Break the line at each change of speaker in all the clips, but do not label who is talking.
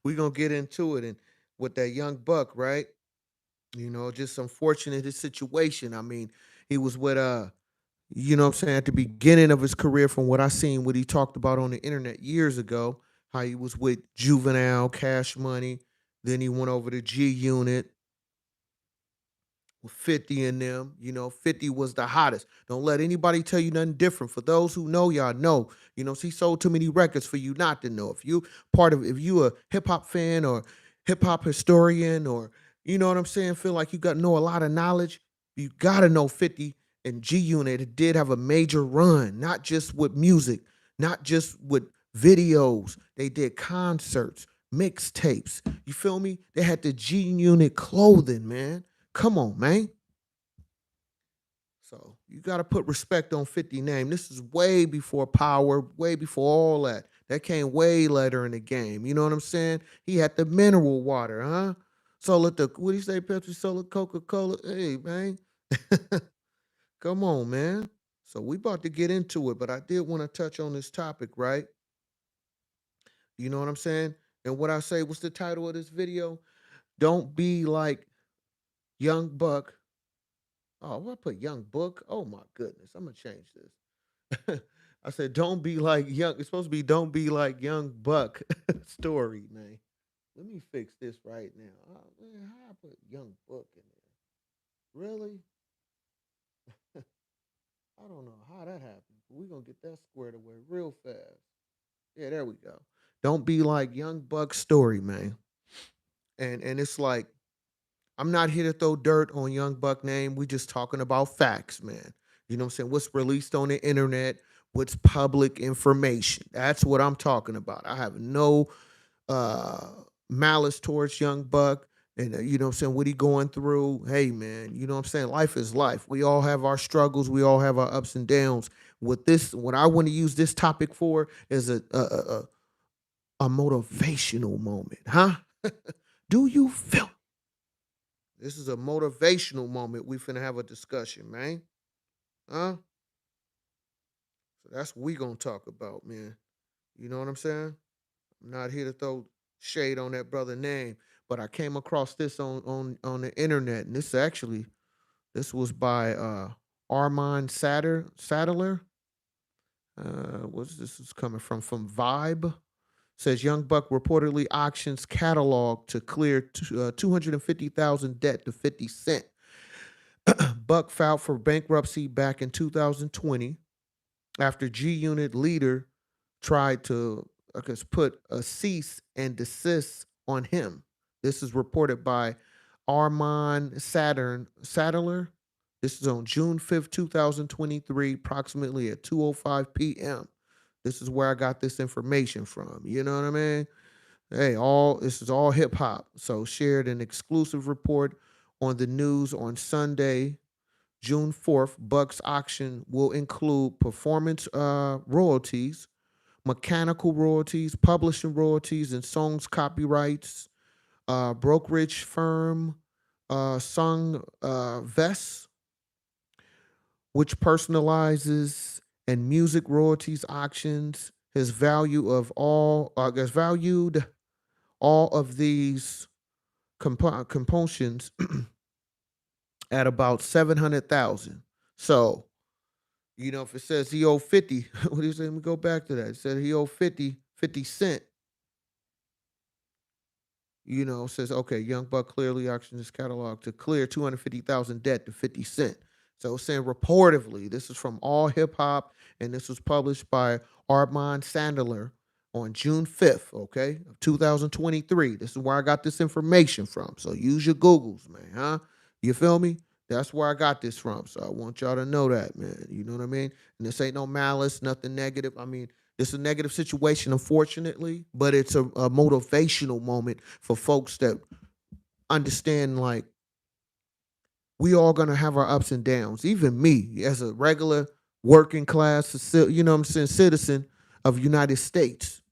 We gonna get into it and with that young buck, right? Just unfortunate his situation. I mean, he was with what I'm saying, at the beginning of his career, from what I seen, what he talked about on the internet years ago, how he was with Juvenile, Cash Money, then he went over to G Unit with 50 in them. 50 was the hottest. Don't let anybody tell you nothing different. For those who know, y'all know. He sold too many records for you not to know. If you a hip hop fan or hip hop historian, or you know what I'm saying, feel like you got to know a lot of knowledge, you gotta know 50 and G Unit. It did have a major run, not just with music, not just with videos. They did concerts, mixtapes. You feel me? They had the G Unit clothing, man. Come on, man. So you got to put respect on 50 name. This is way before Power, way before all that. That came way later in the game. You know what I'm saying? He had the mineral water, huh? Solar, what do you say, Pepsi, Solar, Coca Cola? Hey, man. Come on, man. So we about to get into it, but I did want to touch on this topic, right? You know what I'm saying? And what I say, what's the title of this video? Don't be like Young Buck. Oh, what I put Young Book? Oh my goodness. I'm gonna change this. I said, don't be like young. It's supposed to be don't be like Young Buck story, man. Let me fix this right now. Oh, man, how I put Young Buck in there? Really? I don't know how that happened. But we're gonna get that squared away real fast. Yeah, there we go. Don't be like Young Buck story, man. And it's like, I'm not here to throw dirt on Young Buck name. We just talking about facts, man. You know what I'm saying? What's released on the internet, what's public information. That's what I'm talking about. I have no uh malice towards Young Buck. And you know what I'm saying, what he going through. Hey man, you know what I'm saying? Life is life. We all have our struggles, we all have our ups and downs. What I want to use this topic for is a motivational moment, huh? Do you feel this is a motivational moment? We finna have a discussion, man. Huh? So that's what we gonna talk about, man. You know what I'm saying? I'm not here to throw shade on that brother name, but I came across this on the internet, and this was by Armand Sadler. What's this is coming from Vibe? Says Young Buck reportedly auctions catalog to clear 250,000 debt to 50 Cent. Buck filed for bankruptcy back in 2020 after G Unit leader tried to, I guess, put a cease and desist on him. This is reported by Armand Sadler. This is on June 5th, 2023, approximately at 2:05 p.m. This is where I got this information from. You know what I mean? Hey, all this is all hip hop. So shared an exclusive report on the news on Sunday, June 4th. Buck's auction will include performance royalties, mechanical royalties, publishing royalties, and songs copyrights. Brokerage firm Sung Vest, which personalizes and music royalties auctions, has valued all of these components at about 700,000. So, if it says he owed 50, what do you say? Let me go back to that. It said he owed 50 Cent. Says, okay, Young Buck clearly auctioned his catalog to clear 250,000 debt to 50 Cent. So it's saying reportedly, this is from All Hip Hop, and this was published by Armand Sandler on June 5th, okay, of 2023. This is where I got this information from. So use your Googles, man, huh? You feel me? That's where I got this from. So I want y'all to know that, man. You know what I mean? And this ain't no malice, nothing negative. I mean, it's a negative situation, unfortunately, but it's a motivational moment for folks that understand, like, we all gonna have our ups and downs. Even me, as a regular working class, you know what I'm saying, citizen of United States.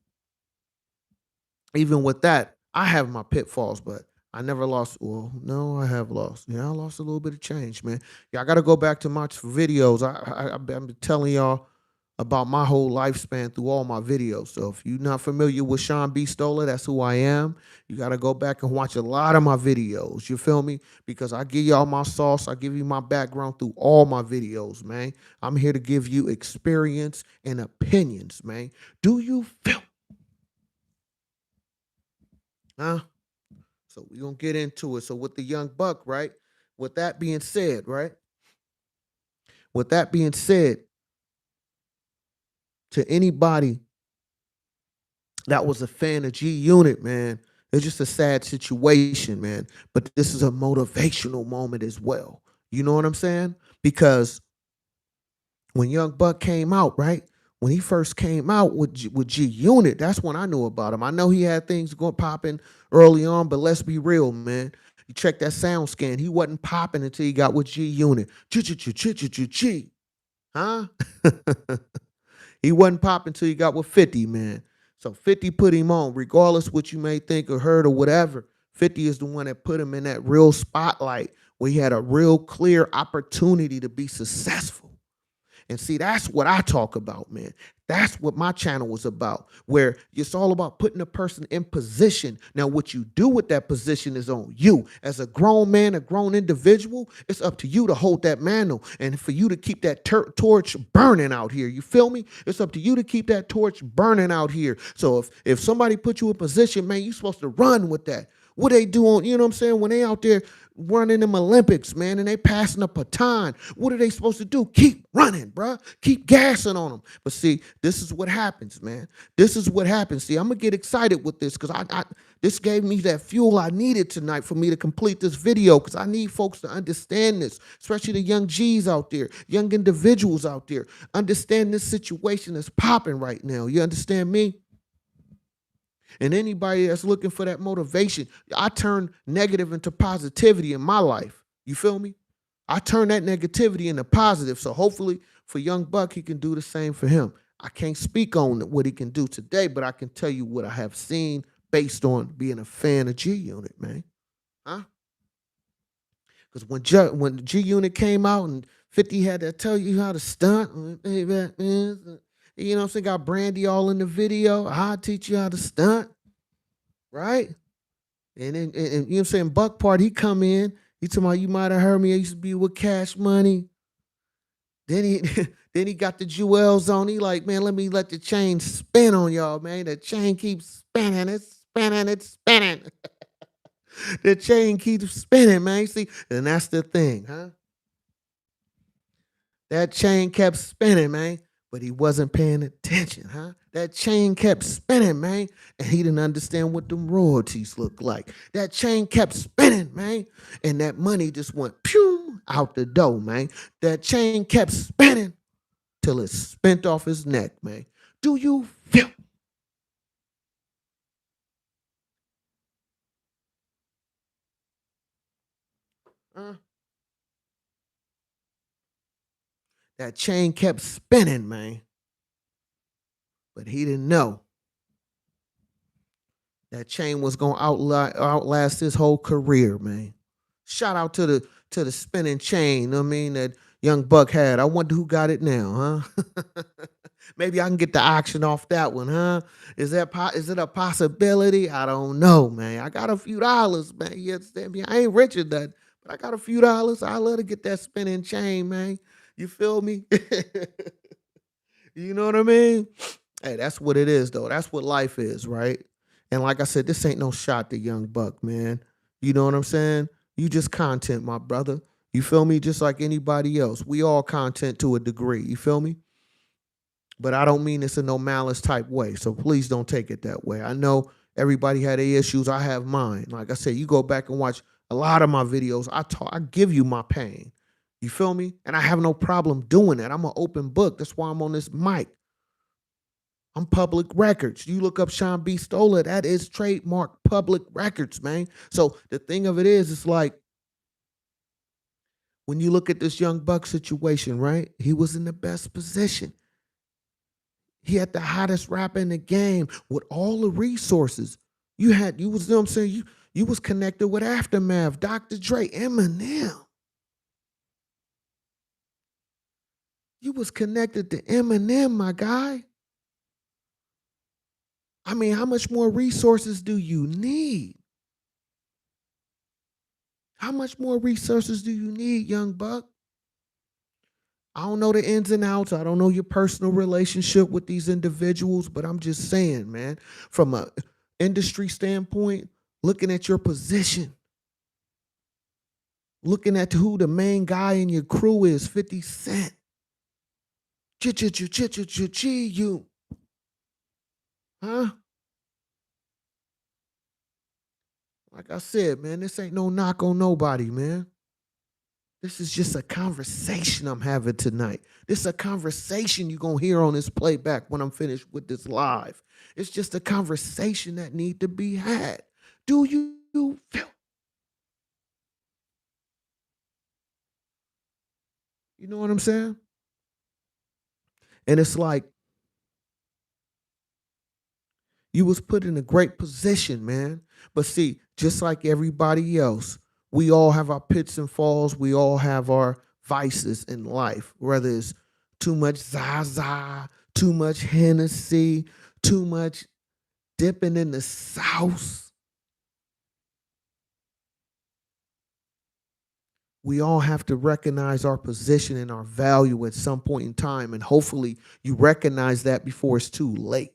Even with that, I have my pitfalls, but I never lost. Well, no, I have lost. Yeah, I lost a little bit of change, man. Yeah, I got to go back to my videos. I've been telling y'all about my whole lifespan through all my videos. So if you're not familiar with Sean B. Stoller, that's who I am. You got to go back and watch a lot of my videos. You feel me? Because I give y'all my sauce. I give you my background through all my videos, man. I'm here to give you experience and opinions, man. Do you feel? Huh? So we're going to get into it. So with the young buck, right? With that being said, right? With that being said, to anybody that was a fan of G Unit, man, it's just a sad situation, man. But this is a motivational moment as well. You know what I'm saying? Because when Young Buck came out, right? When he first came out with G Unit, that's when I knew about him. I know he had things going popping early on, but let's be real, man. You check that sound scan. He wasn't popping until he got with G Unit. G, huh? He wasn't popping until he got with 50, man. So 50 put him on, regardless what you may think or heard or whatever. 50 is the one that put him in that real spotlight where he had a real clear opportunity to be successful. And see, that's what I talk about, man. That's what my channel was about, where it's all about putting a person in position. Now, what you do with that position is on you. As a grown man, a grown individual, it's up to you to hold that mantle and for you to keep that torch burning out here. You feel me? It's up to you to keep that torch burning out here. So if somebody put you in position, man, you're supposed to run with that. What they do on, you know what I'm saying, when they out there running them Olympics, man, and they passing a baton, what are they supposed to do? Keep running, bruh. Keep gassing on them. But see, this is what happens, man. This is what happens. See, I'm going to get excited with this because this gave me that fuel I needed tonight for me to complete this video because I need folks to understand this, especially the young G's out there, young individuals out there. Understand this situation that's popping right now. You understand me? And anybody that's looking for that motivation, I turn negative into positivity in my life. You feel me? I turn that negativity into positive. So hopefully for Young Buck, he can do the same for him. I can't speak on what he can do today, but I can tell you what I have seen based on being a fan of G Unit, man. Huh? Because when G Unit came out and 50 had to tell you how to stunt, you know what I'm saying? Got Brandy all in the video. I'll teach you how to stunt, right? And then, you know what I'm saying? Buck Part, he come in. He talking about, you might have heard me. I used to be with Cash Money. Then he then he got the jewels on. He like, man, let me let the chain spin on y'all, man. The chain keeps spinning. It's spinning. It's spinning. The chain keeps spinning, man. See, and that's the thing, huh? That chain kept spinning, man, but he wasn't paying attention, huh? That chain kept spinning, man, and he didn't understand what them royalties looked like. That chain kept spinning, man, and that money just went pew out the door, man. That chain kept spinning till it spent off his neck, man. Do you feel? That chain kept spinning, man, but he didn't know that chain was gonna outlast his whole career, man. Shout out to the spinning chain. I mean that Young Buck had. I wonder who got it now, huh? Maybe I can get the auction off that one, huh? Is it a possibility? I don't know, man. I got a few dollars, man. You understand me? I ain't rich or nothing, but I got a few dollars. I love to get that spinning chain, man. You feel me? You know what I mean? Hey, that's what it is, though. That's what life is, right? And like I said, this ain't no shot to Young Buck, man. You know what I'm saying? You just content, my brother. You feel me? Just like anybody else. We all content to a degree. You feel me? But I don't mean this in no malice type way. So please don't take it that way. I know everybody had their issues. I have mine. Like I said, you go back and watch a lot of my videos. I give you my pain. You feel me? And I have no problem doing that. I'm an open book. That's why I'm on this mic. I'm Public Records. You look up Sean B. Stoller, that is trademark Public Records, man. So the thing of it is, it's like when you look at this Young Buck situation, right? He was in the best position. He had the hottest rapper in the game with all the resources. You was, you know what I'm saying? You was connected with Aftermath, Dr. Dre, Eminem. You was connected to Eminem, my guy. I mean, how much more resources do you need? How much more resources do you need, young buck? I don't know the ins and outs. I don't know your personal relationship with these individuals, but I'm just saying, man, from a industry standpoint, looking at your position, looking at who the main guy in your crew is, 50 Cent. You. Huh? Like I said, man, this ain't no knock on nobody, man. This is just a conversation I'm having tonight. This is a conversation you're going to hear on this playback when I'm finished with this live. It's just a conversation that need to be had. Do you feel? You know what I'm saying? And it's like you was put in a great position, man. But see, just like everybody else, we all have our pits and falls. We all have our vices in life, whether it's too much Zaza, too much Hennessy, too much dipping in the sauce. We all have to recognize our position and our value at some point in time. And hopefully you recognize that before it's too late.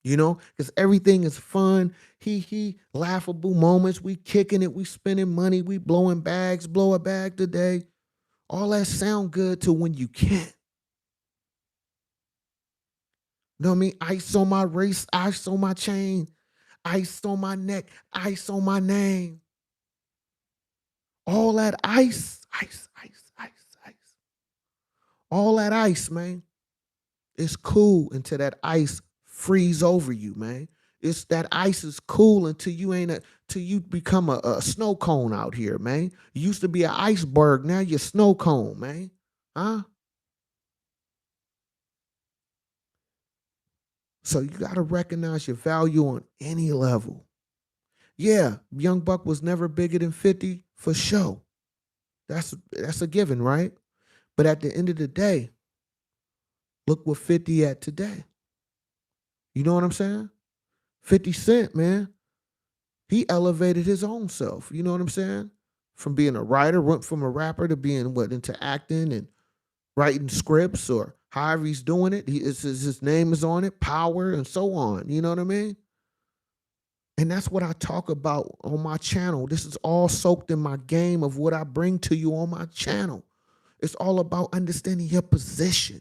Because everything is fun, laughable moments. We kicking it, we spending money, we blowing bags, blow a bag today. All that sound good till when you can't. You know what I mean? Ice on my wrist, ice on my chain, ice on my neck, ice on my name. All that ice, ice, ice, ice, ice. All that ice, man. It's cool until that ice freeze over you, man. It's that ice is cool until you ain't till you become a snow cone out here, man. You used to be an iceberg, now you're snow cone, man. Huh? So you gotta recognize your value on any level. Yeah, Young Buck was never bigger than 50 for sure. That's a given, right? But at the end of the day, look what 50 at today. You know what I'm saying? 50 Cent, man. He elevated his own self. You know what I'm saying? From being a writer, went from a rapper to being into acting and writing scripts or however he's doing it. His name is on it, Power, and so on. You know what I mean? And that's what I talk about on my channel. This is all soaked in my game of what I bring to you on my channel. It's all about understanding your position.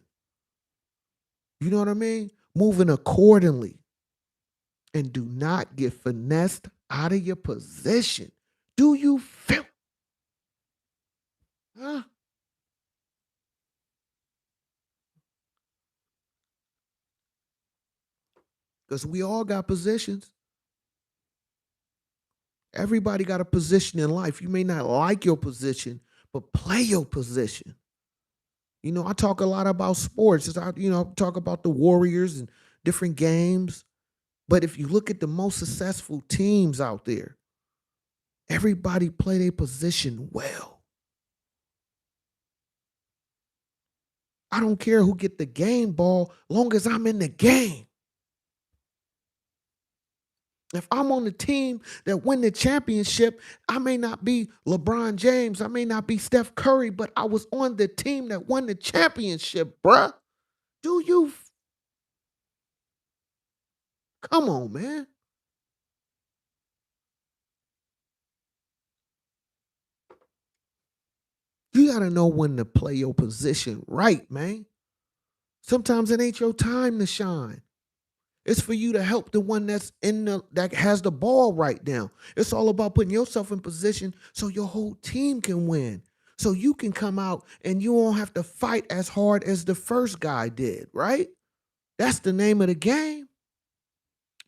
You know what I mean? Moving accordingly. And do not get finessed out of your position. Do you feel? Huh? Because we all got positions. Everybody got a position in life. You may not like your position, but play your position. I talk a lot about sports. Talk about the Warriors and different games. But if you look at the most successful teams out there, everybody play their position well. I don't care who get the game ball, long as I'm in the game. If I'm on the team that win the championship, I may not be LeBron James, I may not be Steph Curry, but I was on the team that won the championship, bruh. Do you? Come on, man. You got to know when to play your position right, man. Sometimes it ain't your time to shine. It's for you to help the one that has the ball right now. It's all about putting yourself in position so your whole team can win. So you can come out and you won't have to fight as hard as the first guy did, right? That's the name of the game.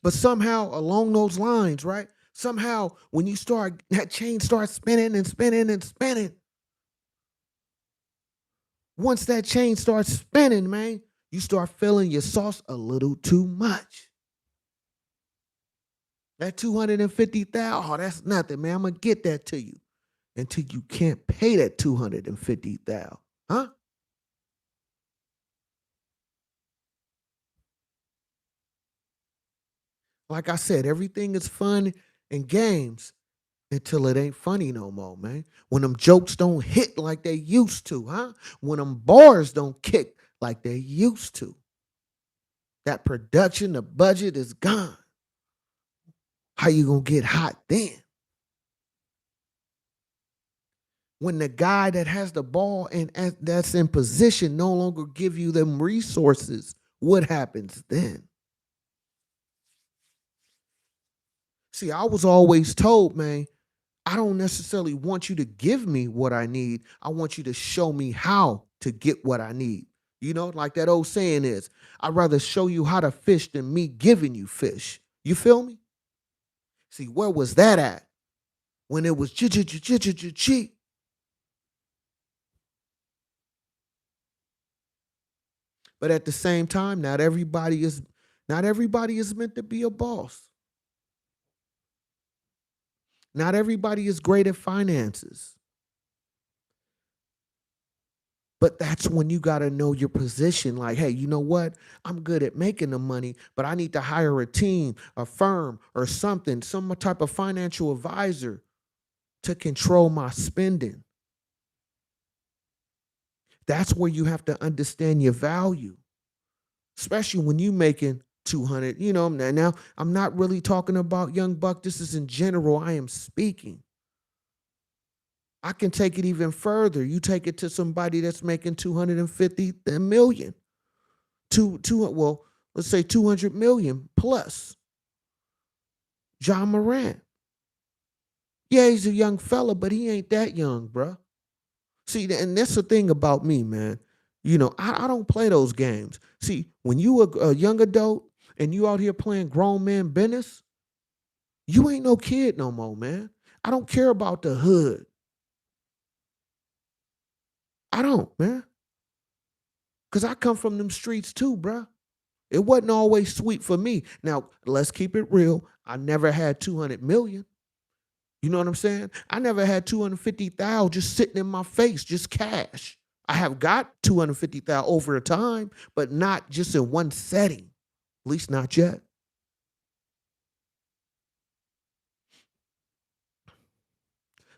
But somehow along those lines, right? Somehow when that chain starts spinning and spinning and spinning. Once that chain starts spinning, man, you start feeling your sauce a little too much. That 250,000, oh, that's nothing, man. I'm gonna get that to you. until you can't pay that 250,000. Huh? Like I said, everything is fun and games until it ain't funny no more, man. When them jokes don't hit like they used to, huh? When them bars don't kick like they used to. That production, the budget is gone. How you gonna get hot then? When the guy that has the ball and that's in position no longer give you them resources, what happens then? See, I was always told, man, I don't necessarily want you to give me what I need. I want you to show me how to get what I need. You know, like that old saying is, I'd rather show you how to fish than me giving you fish. You feel me? See, where was that at? When it was cheap. But at the same time, not everybody is meant to be a boss. Not everybody is great at finances. But that's when you got to know your position. Like, hey, you know what? I'm good at making the money, but I need to hire a team, a firm, or something, some type of financial advisor to control my spending. That's where you have to understand your value, especially when you making 200. Now I'm not really talking about Young Buck. This is in general. I am speaking. I can take it even further. You take it to somebody that's making 250 million. Well, let's say 200 million plus. John Morant. Yeah, he's a young fella, but he ain't that young, bruh. See, and that's the thing about me, man. I don't play those games. See, when you a young adult and you out here playing grown man business, you ain't no kid no more, man. I don't care about the hood. I don't, man. Because I come from them streets too, bruh. It wasn't always sweet for me. Now, let's keep it real. I never had 200 million. You know what I'm saying? I never had 250,000 just sitting in my face, just cash. I have got 250,000 over a time, but not just in one setting. At least not yet.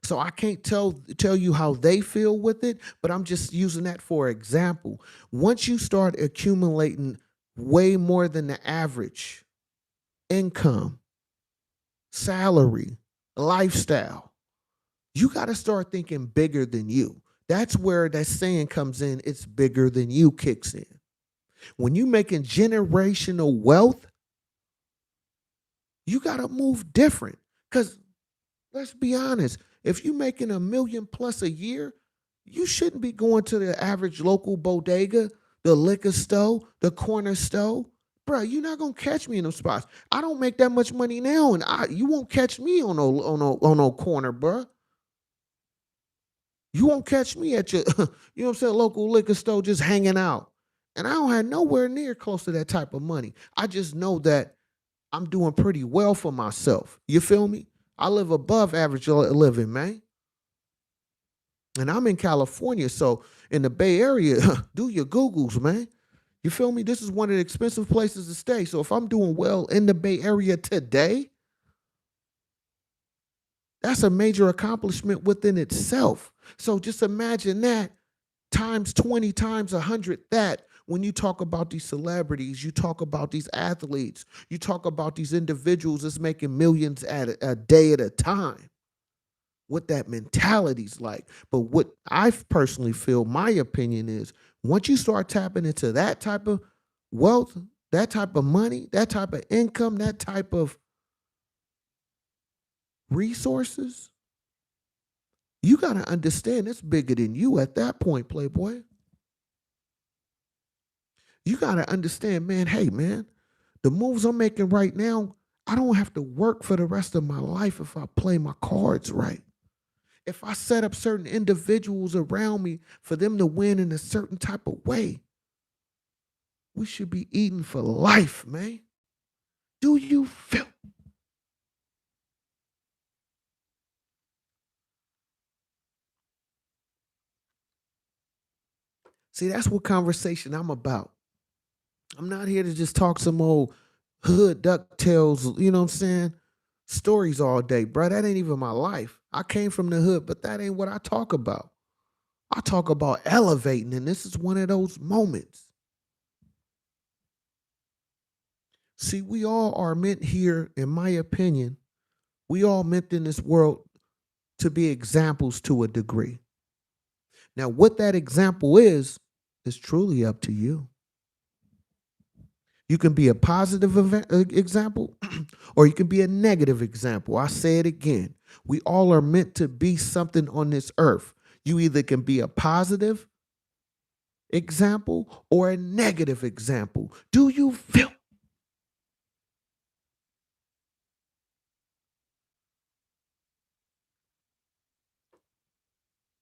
So I can't tell you how they feel with it, but I'm just using that for example. Once you start accumulating way more than the average income, salary, lifestyle, you got to start thinking bigger than you. That's where that saying comes in, it's bigger than you kicks in. When you making generational wealth, you got to move different. Cuz let's be honest, if you making a million plus a year, you shouldn't be going to the average local bodega, the liquor store, the corner store. Bro, you're not gonna catch me in them spots. I don't make that much money now, and you won't catch me on no corner, bro. You won't catch me at your, you know what I'm saying, local liquor store just hanging out. And I don't have nowhere near close to that type of money. I just know that I'm doing pretty well for myself. You feel me? I live above average living, man. And I'm in California, so in the Bay Area, do your Googles, man. You feel me? This is one of the expensive places to stay. So if I'm doing well in the Bay Area today, that's a major accomplishment within itself. So just imagine that times 20 times 100 that when you talk about these celebrities, you talk about these athletes, you talk about these individuals that's making millions at a day at a time. What that mentality's like. But what I personally feel, my opinion is, once you start tapping into that type of wealth, that type of money, that type of income, that type of resources, you got to understand it's bigger than you at that point, Playboy. You got to understand, man, hey, man, the moves I'm making right now, I don't have to work for the rest of my life if I play my cards right. If I set up certain individuals around me for them to win in a certain type of way, we should be eating for life, man. Do you feel? See, that's what conversation I'm about. I'm not here to just talk some old hood ducktails, you know what I'm saying? Stories all day, bro. That ain't even my life. I came from the hood, but that ain't what I talk about. I talk about elevating, and this is one of those moments. See, we all are meant here, in my opinion, we all meant in this world to be examples to a degree. Now, what that example is truly up to you. You can be a positive example or you can be a negative example. I say it again. We all are meant to be something on this earth. You either can be a positive example or a negative example. Do you feel?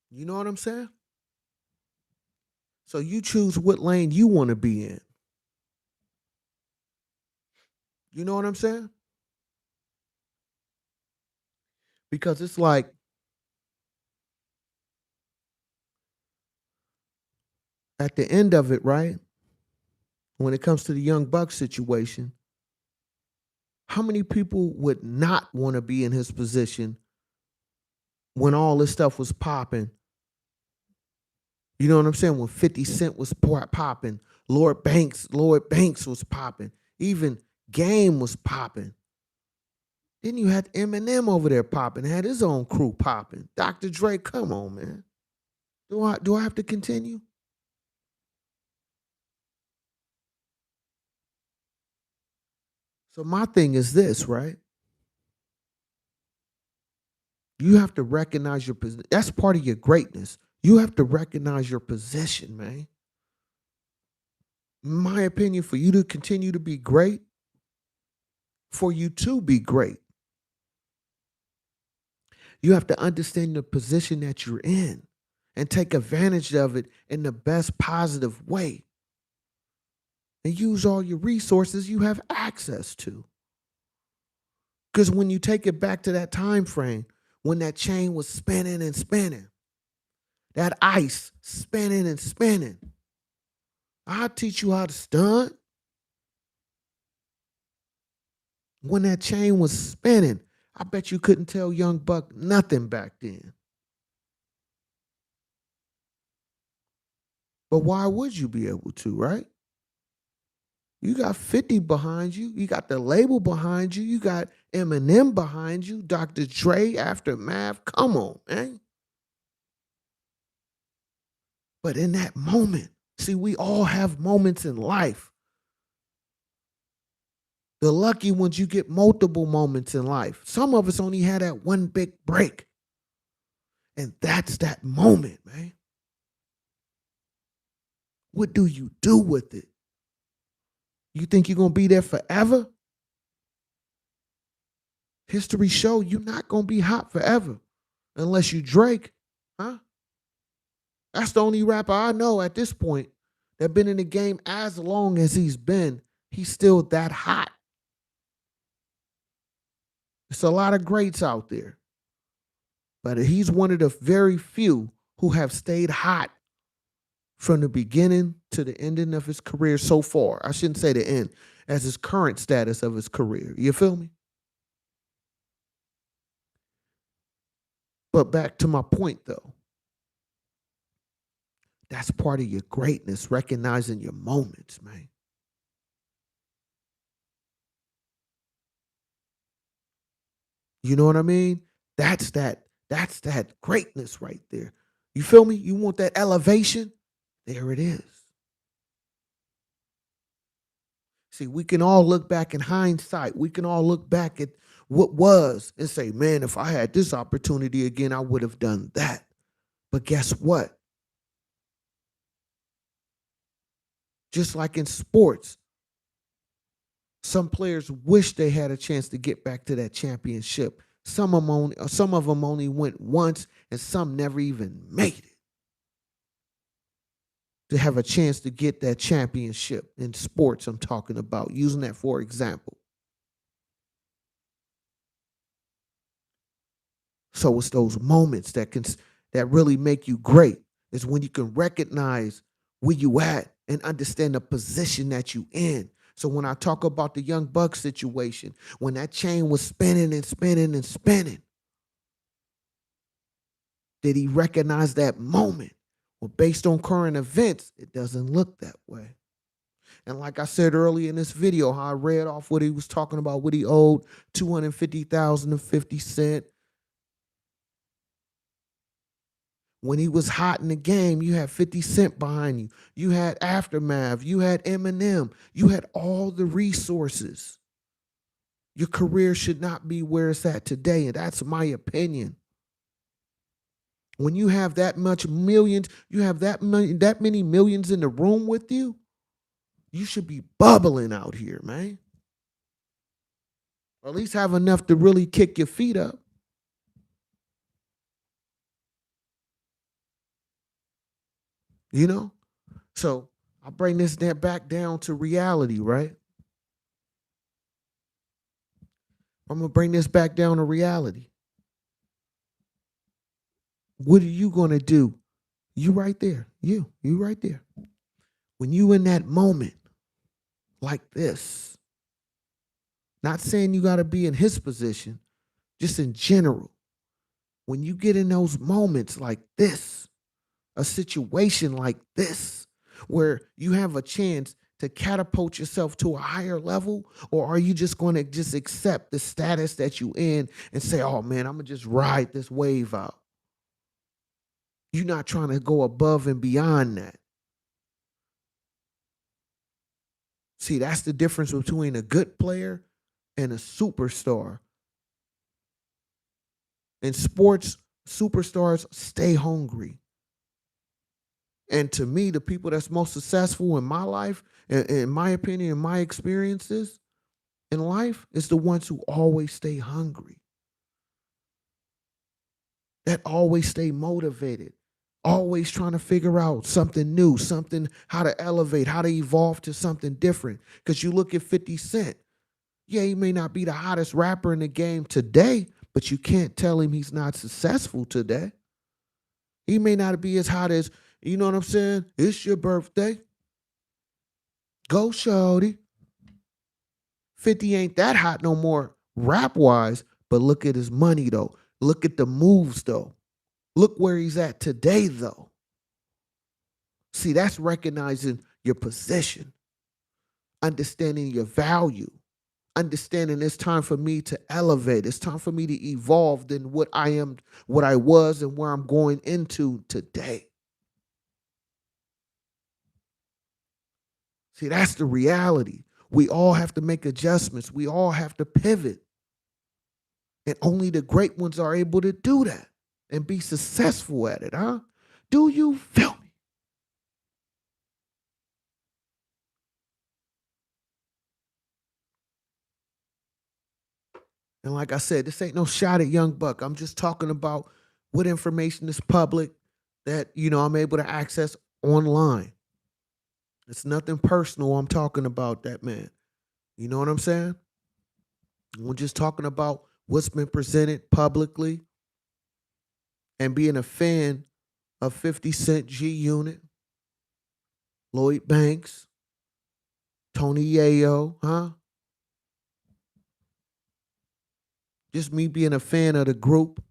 You know what I'm saying? So you choose what lane you want to be in. You know what I'm saying? Because it's like at the end of it, right? When it comes to the Young Buck situation, how many people would not want to be in his position when all this stuff was popping? You know what I'm saying? When 50 Cent was popping, Lord Banks was popping, even Game was popping. Then you had Eminem over there popping, had his own crew popping. Dr. Dre, come on, man. Do I have to continue? So my thing is this, right? You have to recognize your position. That's part of your greatness. You have to recognize your position, man. In my opinion, for you to continue to be great, for you to be great, you have to understand the position that you're in and take advantage of it in the best positive way and use all your resources you have access to. Because when you take it back to that time frame, when that chain was spinning and spinning, that ice spinning and spinning, I'll teach you how to stunt. When that chain was spinning, I bet you couldn't tell Young Buck nothing back then. But why would you be able to, right? You got 50 behind you. You got the label behind you. You got Eminem behind you. Dr. Dre, Aftermath. Come on, man. But in that moment, see, we all have moments in life. The lucky ones, you get multiple moments in life. Some of us only had that one big break. And that's that moment, man. What do you do with it? You think you're going to be there forever? History show you're not going to be hot forever unless you Drake, huh? That's the only rapper I know at this point that been in the game as long as he's been. He's still that hot. There's a lot of greats out there, but he's one of the very few who have stayed hot from the beginning to the ending of his career so far. I shouldn't say the end, as his current status of his career. You feel me? But back to my point though. That's part of your greatness, recognizing your moments, man. You know what I mean? That's that that's that greatness right there. You feel me? You want that elevation? There it is. See, we can all look back in hindsight. We can all look back at what was and say, man, if I had this opportunity again, I would have done that. But guess what? Just like in sports, some players wish they had a chance to get back to that championship. Some of them only went once, and some never even made it to have a chance to get that championship in sports. I'm talking about using that for example. So it's those moments that really make you great. Is when you can recognize where you at and understand the position that you in. So when I talk about the Young Buck situation, when that chain was spinning and spinning and spinning, did he recognize that moment? Well, based on current events, it doesn't look that way. And like I said earlier in this video, how I read off what he was talking about, what he owed 250,000 to 50 Cent. When he was hot in the game, you had 50 Cent behind you. You had Aftermath. You had Eminem. You had all the resources. Your career should not be where it's at today. And that's my opinion. When you have that much millions, you have that many millions in the room with you, you should be bubbling out here, man. Or at least have enough to really kick your feet up. You know? So I bring this back down to reality, right? I'm gonna bring this back down to reality. What are you gonna do? You right there. You right there. When you in that moment like this, not saying you gotta be in his position, just in general. When you get in those moments like this, a situation like this, where you have a chance to catapult yourself to a higher level, or are you just going to just accept the status that you in and say, oh man, I'm gonna just ride this wave out? You're not trying to go above and beyond that. See, that's the difference between a good player and a superstar. In sports, superstars stay hungry. And to me, the people that's most successful in my life, in my opinion, in my experiences in life, is the ones who always stay hungry, that always stay motivated, always trying to figure out something new, something, how to elevate, how to evolve to something different. Because you look at 50 Cent, yeah, he may not be the hottest rapper in the game today, but you can't tell him he's not successful today. He may not be as hot as, you know what I'm saying? It's your birthday. Go, shorty. 50 ain't that hot no more rap wise, but look at his money though. Look at the moves though. Look where he's at today though. See, that's recognizing your position, understanding your value, understanding it's time for me to elevate. It's time for me to evolve than what I am, what I was, and where I'm going into today. See, that's the reality. We all have to make adjustments. We all have to pivot. And only the great ones are able to do that and be successful at it, huh? Do you feel me? And like I said, this ain't no shot at Young Buck. I'm just talking about what information is public that, I'm able to access online. It's nothing personal. I'm talking about that, man. You know what I'm saying? We're just talking about what's been presented publicly and being a fan of 50 Cent, G Unit, Lloyd Banks, Tony Yayo, huh? Just me being a fan of the group,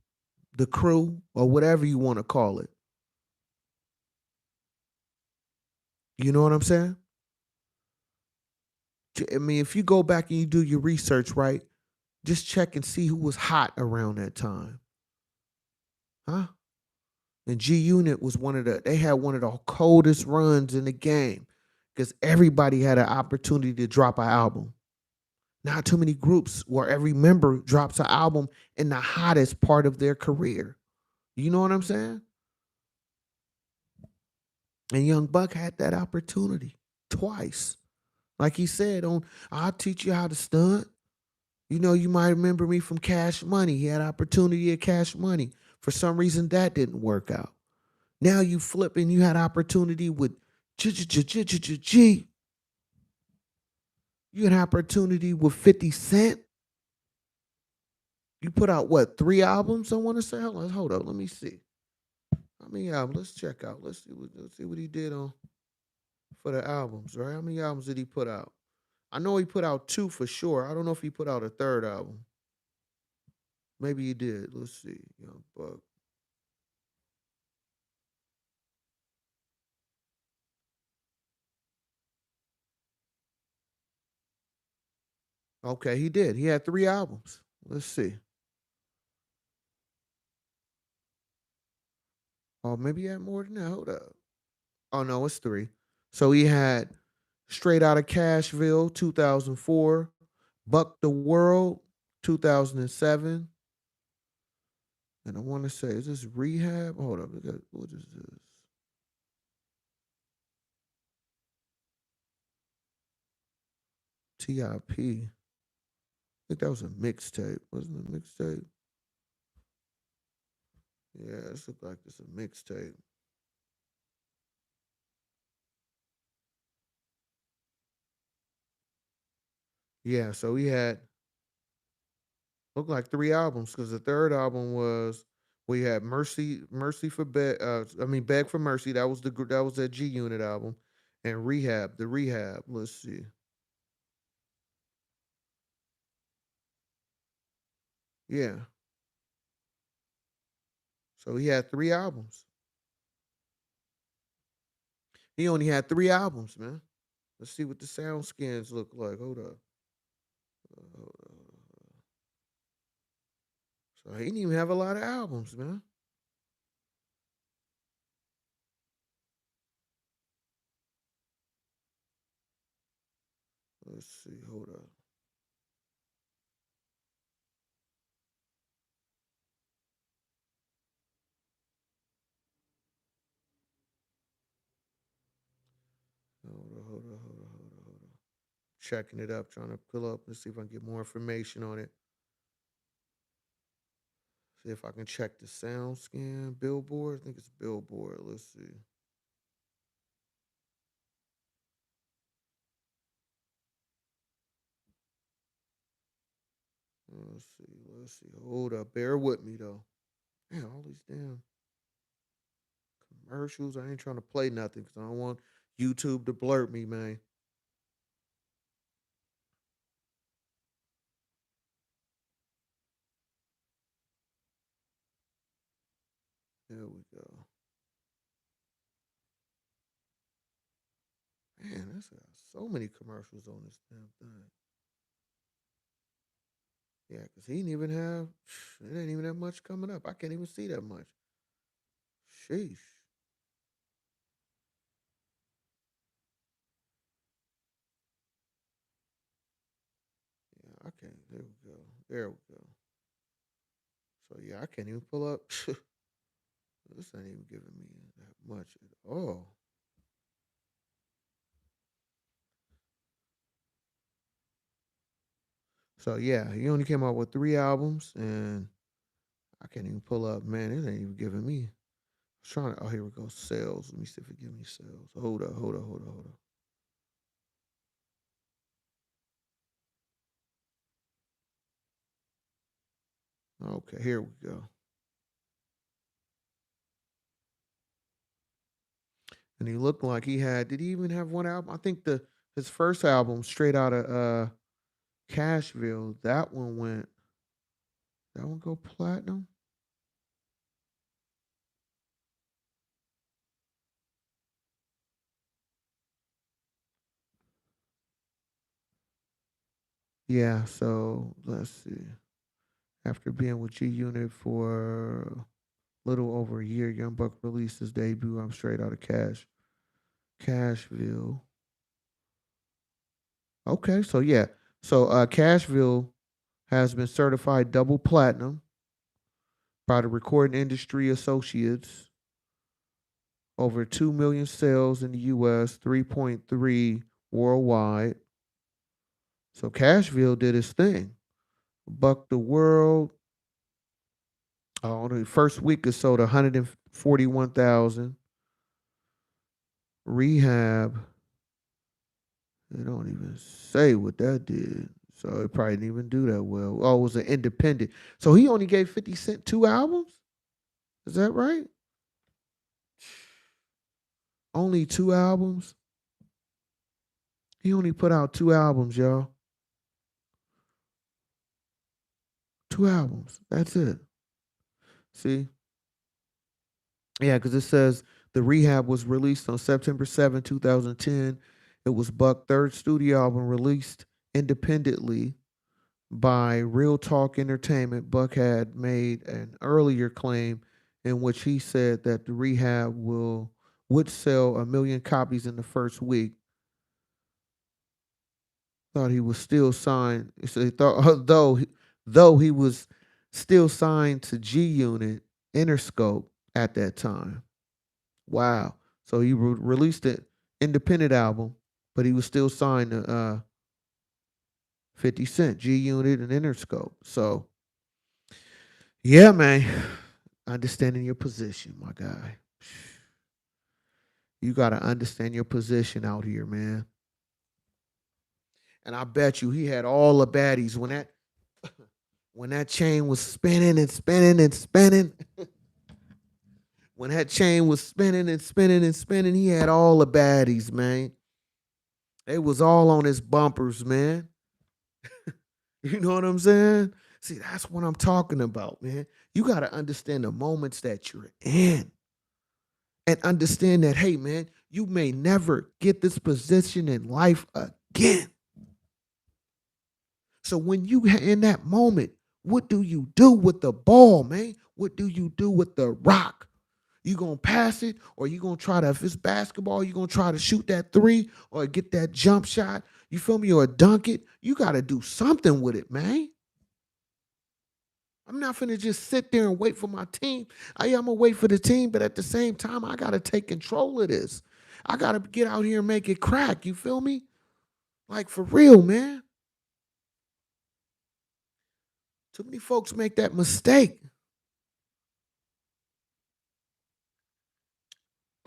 the crew, or whatever you want to call it. You know what I'm saying? I mean, if you go back and you do your research, right, just check and see who was hot around that time. Huh? And G Unit was they had one of the coldest runs in the game because everybody had an opportunity to drop an album. Not too many groups where every member drops an album in the hottest part of their career. You know what I'm saying? And Young Buck had that opportunity twice. Like he said, I'll teach you how to stunt. You might remember me from Cash Money. He had opportunity at Cash Money. For some reason, that didn't work out. Now you flip and you had opportunity with G. You had opportunity with 50 Cent. You put out what, 3 albums? I want to say. Hold up. Let me see. How many albums? Let's check out. Let's see what he did on. for the albums, right? How many albums did he put out? I know he put out two for sure. I don't know if he put out a third album. Maybe he did. Let's see. Young Buck. Okay, he did. He had three albums. Let's see. Oh, maybe he had more than that. Hold up. Oh no, it's three. So he had Straight Outta Cashville, 2004, Buck the World, 2007. And I want to say, is this Rehab? Hold up. What is this? TIP. Think that was a mixtape. Wasn't it a mixtape? Yeah, this looked like it's a mixtape. Yeah, so he had looked like three albums because the third album was we had Mercy for Beg. I mean Beg for Mercy. That was that G Unit album, and Rehab, the Rehab. Let's see. Yeah, so he had three albums. He only had three albums, man. Let's see what the sound scans look like. Hold up. Hold up. So he didn't even have a lot of albums, man. Let's see. Hold up. Hold on. Checking it up, trying to pull up and see if I can get more information on it. See if I can check the sound scan. Billboard. I think it's Billboard. Let's see. Let's see. Let's see. Hold up. Bear with me though. Man, all these damn commercials. I ain't trying to play nothing because I don't want YouTube to blurt me, man. There we go. Man, that's got so many commercials on this damn thing. Yeah, because he didn't even have, it ain't even that much coming up. I can't even see that much. Sheesh. Yeah, I can't. There we go. There we go. So yeah, I can't even pull up. This ain't even giving me that much at all. So yeah, he only came out with three albums, and I can't even pull up. Man, it ain't even giving me. I was trying to. Oh, here we go. Sales. Let me see if it give me sales. Hold up. Hold up. Hold up. Hold up. Okay, here we go. And he looked like he had. Did he even have one album? I think the his first album, straight out of Cashville. That one went. That one go platinum. Yeah. So let's see. After being with G Unit for little over a year, Young Buck released his debut. I'm straight out of Cashville. Okay, so yeah, so Cashville has been certified double platinum by the Recording Industry Associates. Over 2 million sales in the U.S., 3.3 worldwide. So Cashville did his thing. Buck the World. Oh, the first week it sold 141,000. Rehab. They don't even say what that did. So it probably didn't even do that well. Oh, it was an independent. So he only gave 50 Cent two albums? Is that right? Only two albums? He only put out 2 albums, y'all. 2 albums. That's it. See? Yeah, because it says the Rehab was released on September 7, 2010. It was Buck's third studio album released independently by Real Talk Entertainment. Buck had made an earlier claim in which he said that the Rehab would sell 1 million copies in the first week. Thought he was still signed. So he thought, though he was still signed to G Unit Interscope at that time. Wow. So he released an independent album, but he was still signed to 50 Cent, G Unit, and Interscope. So, yeah, man, understanding your position, my guy. You got to understand your position out here, man. And I bet you he had all the baddies when that chain was spinning and spinning and spinning. When that chain was spinning and spinning and spinning, he had all the baddies, man. They was all on his bumpers, man. You know what I'm saying? See, that's what I'm talking about, man. You got to understand the moments that you're in and understand that, hey, man, you may never get this position in life again. So when you in that moment, what do you do with the ball, man? What do you do with the rock? You gonna pass it, or you gonna try to, if it's basketball, you gonna try to shoot that three or get that jump shot. You feel me? Or dunk it. You gotta do something with it, man. I'm not finna just sit there and wait for my team. I'm gonna wait for the team, but at the same time, I gotta take control of this. I gotta get out here and make it crack. You feel me? Like for real, man. Too many folks make that mistake.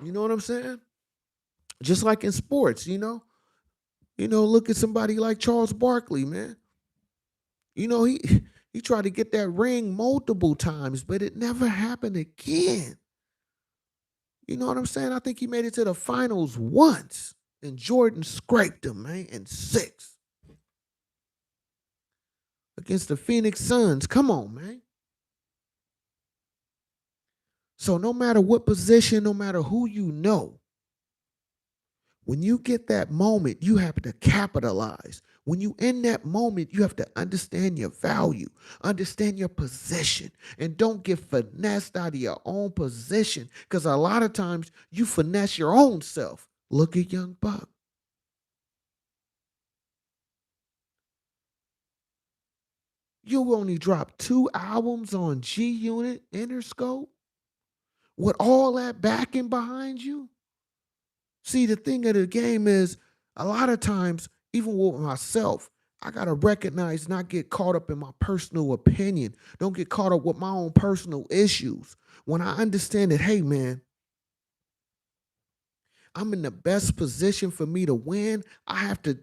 You know what I'm saying? Just like in sports, you know. Look at somebody like Charles Barkley, man. He tried to get that ring multiple times, but it never happened again. You know what I'm saying? I think he made it to the finals once, and Jordan scraped him, man, in 6 against the Phoenix Suns. Come on, man. So no matter what position, no matter who you know, when you get that moment, you have to capitalize. When you in that moment, you have to understand your value, understand your position, and don't get finessed out of your own position. Because a lot of times you finesse your own self. Look at Young Buck. You only dropped 2 albums on G Unit Interscope with all that backing behind you. See, the thing of the game is, a lot of times, even with myself, I gotta recognize, not get caught up in my personal opinion. Don't get caught up with my own personal issues. When I understand that, hey man, I'm in the best position for me to win, I have to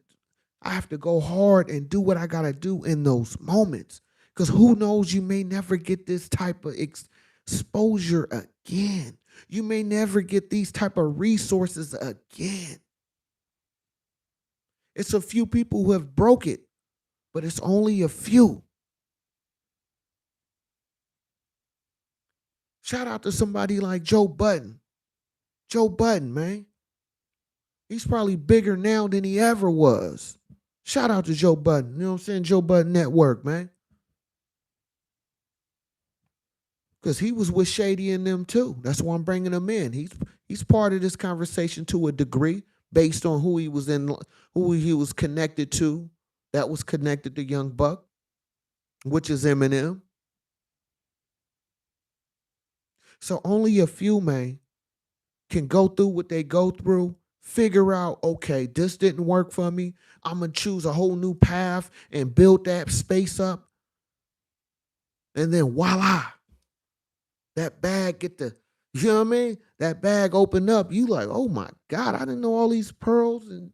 go hard and do what I gotta do in those moments. Because who knows, you may never get this type of exposure again. You may never get these type of resources again. It's a few people who have broke it, but it's only a few. Shout out to somebody like Joe Budden. Joe Budden, man. He's probably bigger now than he ever was. Shout out to Joe Budden. You know what I'm saying? Joe Budden Network, man. Because he was with Shady and them too. That's why I'm bringing him in. He's part of this conversation to a degree, based on who he was connected to. That was connected to Young Buck, which is Eminem. So only a few, man, can go through what they go through, figure out, okay, this didn't work for me. I'm gonna choose a whole new path and build that space up. And then voila, that bag get the, you know what I mean? That bag opened up. You like, oh my God, I didn't know all these pearls and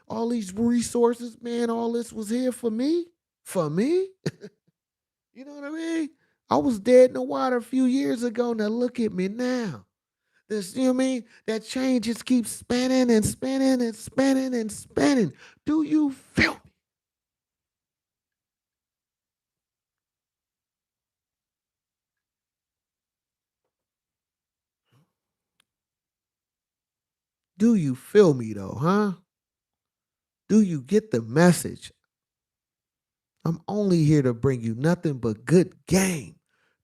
all these resources, man. All this was here for me. For me? You know what I mean? I was dead in the water a few years ago. Now look at me now. This, you know what I mean? That chain just keeps spinning and spinning and spinning and spinning. Do you feel me? Do you feel me though, huh? Do you get the message? I'm only here to bring you nothing but good game,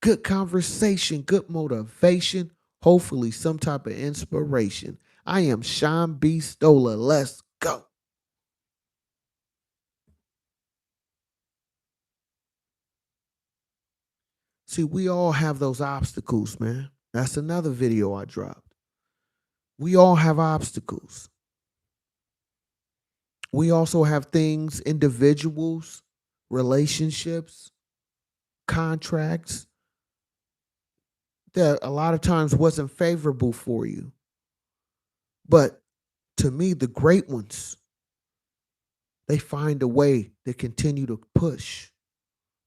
good conversation, good motivation, hopefully some type of inspiration. I am Sean B. Stoller. Let's go. See, we all have those obstacles, man. That's another video I dropped. We all have obstacles. We also have things, individuals, relationships, contracts that a lot of times wasn't favorable for you. But to me, the great ones, they find a way to continue to push,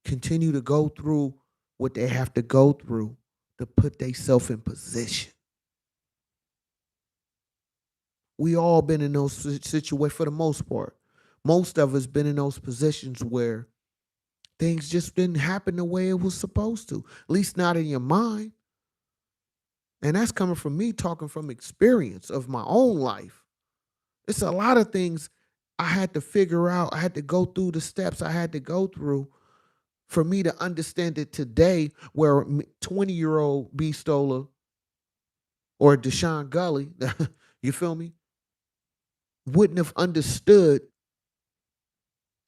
continue to go through what they have to go through to put themselves in position. We all been in those situations for the most part. Most of us been in those positions where things just didn't happen the way it was supposed to, at least not in your mind. And that's coming from me talking from experience of my own life. It's a lot of things I had to figure out. I had to go through the steps I had to go through for me to understand it today, where 20-year-old B Stoller or Deshaun Gully, you feel me, wouldn't have understood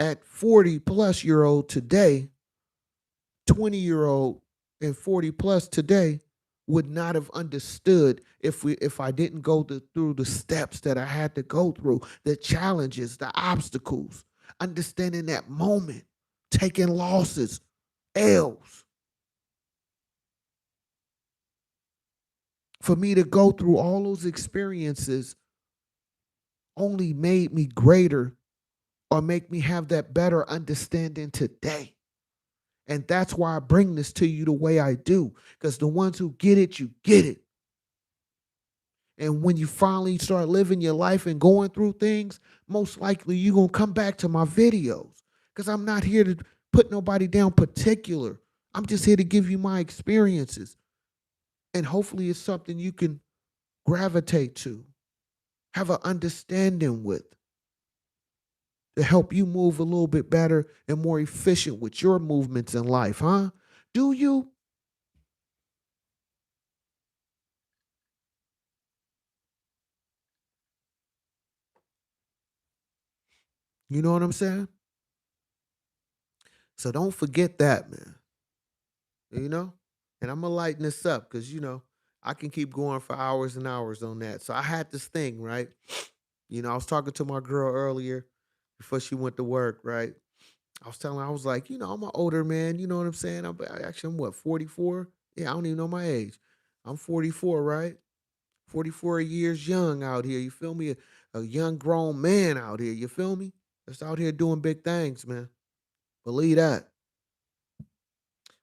at 40 plus year old today, 20-year-old and 40 plus today would not have understood if I didn't go through the steps that I had to go through, the challenges, the obstacles, understanding that moment, taking losses, L's. For me to go through all those experiences only made me greater or make me have that better understanding today. And that's why I bring this to you the way I do, because the ones who get it, you get it. And when you finally start living your life and going through things, most likely you're going to come back to my videos, because I'm not here to put nobody down particular. I'm just here to give you my experiences. And hopefully it's something you can gravitate to, have an understanding with, to help you move a little bit better and more efficient with your movements in life, huh? Do you? You know what I'm saying? So don't forget that, man. You know? And I'm gonna lighten this up because I can keep going for hours and hours on that. So I had this thing, right? I was talking to my girl earlier before she went to work, right? I was telling her, I was like, I'm an older man, you know what I'm saying? I'm what, 44? Yeah, I don't even know my age. I'm 44, right? 44 years young out here. You feel me? A young grown man out here. You feel me? That's out here doing big things, man. Believe that.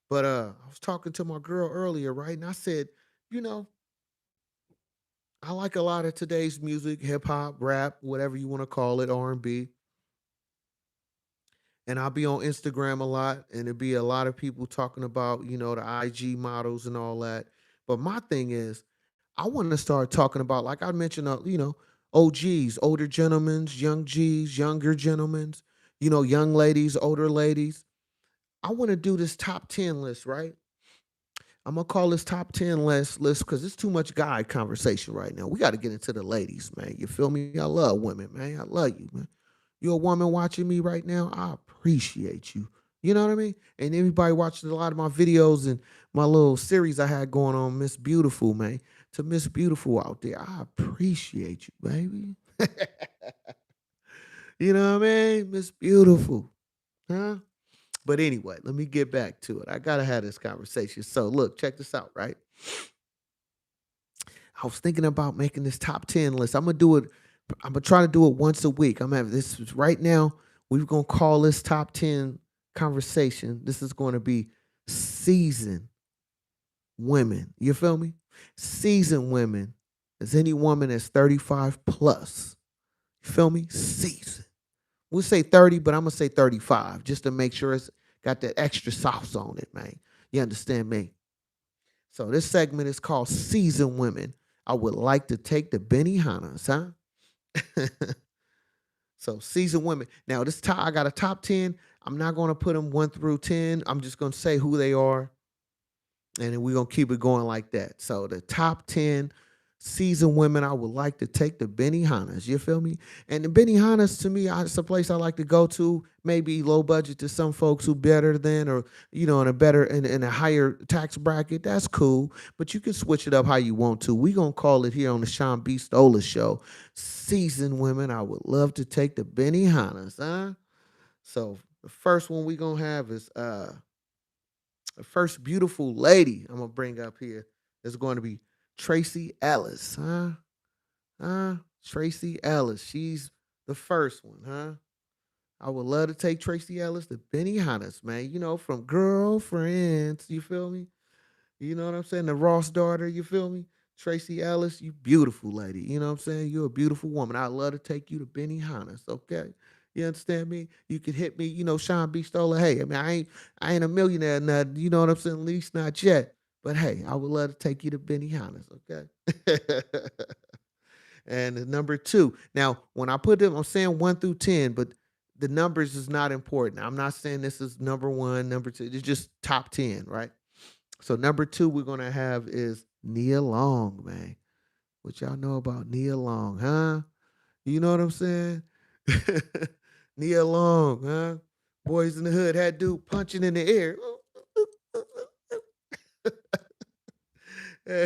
But I was talking to my girl earlier, right? And I said, you know, I like a lot of today's music, hip hop, rap, whatever you want to call it, R&B. And I'll be on Instagram a lot, and it'd be a lot of people talking about, the IG models and all that. But my thing is, I want to start talking about, like I mentioned, OGs, older gentlemen, young G's, younger gentlemen, young ladies, older ladies. I want to do this top 10 list, right? I'm gonna call this top 10 list because it's too much guy conversation right now. We got to get into the ladies, man. You feel me? I love women, man. I love you, man. You're a woman watching me right now. I appreciate you. You know what I mean? And everybody watching a lot of my videos and my little series I had going on, Miss Beautiful, man. To Miss Beautiful out there, I appreciate you, baby. You know what I mean? Miss Beautiful. Huh? But anyway, let me get back to it. I gotta have this conversation. So look, check this out, right? I was thinking about making this top 10 list. I'm gonna do it. I'm gonna try to do it once a week. I'm having this right now. We're gonna call this top 10 conversation. This is gonna be seasoned women. You feel me? Seasoned women is any woman that's 35 plus. You feel me? Seasoned. We'll say 30, but I'm gonna say 35 just to make sure it's got that extra sauce on it, man. You understand me? So this segment is called Seasoned Women. I would like to take the Benihanas, huh? So seasoned women. Now this top, I got a top 10. I'm not gonna put them 1 through 10. I'm just gonna say who they are, and then we're gonna keep it going like that. So the top 10 seasoned women I would like to take the Benihanas. You feel me? And the Benihanas to me, it's a place I like to go to. Maybe low budget to some folks who better than, or in a better in a higher tax bracket. That's cool, but you can switch it up how you want to. We gonna call it here on the Sean B. Stola show. Seasoned women I would love to take the Benihanas, huh? So the first one we gonna have is the first beautiful lady I'm gonna bring up here is going to be Tracy Ellis, huh? Huh? Tracy Ellis. She's the first one, huh? I would love to take Tracy Ellis to Benihana's, man. From Girlfriends. You feel me? You know what I'm saying? The Ross daughter, you feel me? Tracy Ellis, you beautiful lady. You know what I'm saying? You're a beautiful woman. I'd love to take you to Benihana's, okay? You understand me? You could hit me, Sean B. Stoller. Hey, I mean, I ain't a millionaire, nothing, you know what I'm saying? At least not yet. But hey, I would love to take you to Benihana's, okay? And the number two. Now, when I put them, I'm saying 1 through 10, but the numbers is not important. I'm not saying this is number one, number two. It's just top 10, right? So number two we're gonna have is Nia Long, man. What y'all know about Nia Long, huh? You know what I'm saying? Nia Long, huh? Boys in the Hood had dude punching in the air.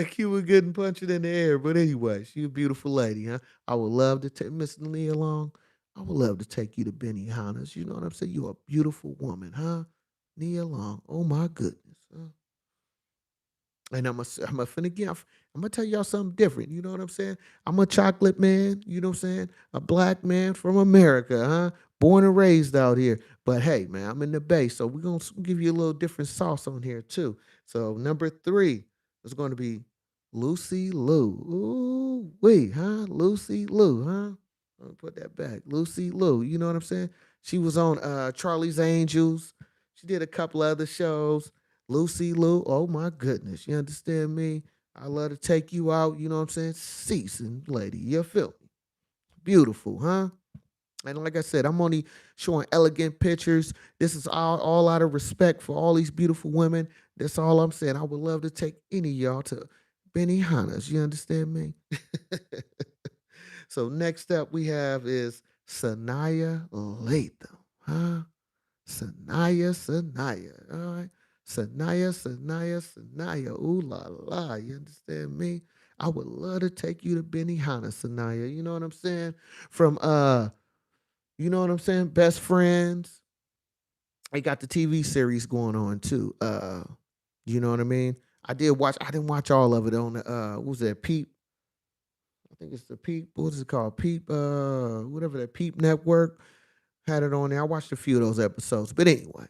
Cuba Gooden punching in the air. But anyway, she a beautiful lady, huh? I would love to take Miss Nia Long. I would love to take you to Benihana's. You know what I'm saying? You're a beautiful woman, huh? Nia Long. Oh my goodness. Huh? And I'm a finna get, I'm gonna tell y'all something different. You know what I'm saying? I'm a chocolate man. You know what I'm saying? A black man from America, huh? Born and raised out here. But hey, man, I'm in the Bay, so we're gonna give you a little different sauce on here too. So number three is going to be Lucy Liu. Ooh, wait, huh? Lucy Liu, huh? Let me put that back. Lucy Liu. You know what I'm saying? She was on Charlie's Angels. She did a couple other shows. Lucy Liu, oh my goodness, you understand me? I love to take you out, you know what I'm saying? Seasoned lady, you feel me? Beautiful, huh? And like I said, I'm only showing elegant pictures. This is all out of respect for all these beautiful women. That's all I'm saying. I would love to take any of y'all to Benihana's. You understand me? So next up we have is Sanaya Latham, huh? Sanaya. All right. Sanaya. Ooh la la. You understand me? I would love to take you to Benihana, Sanaya. You know what I'm saying? From you know what I'm saying? Best Friends. They got the TV series going on too. You know what I mean? I didn't watch all of it on the what was that, Peep? I think it's the Peep, what is it called? Peep, whatever that Peep Network had it on there. I watched a few of those episodes. But anyway.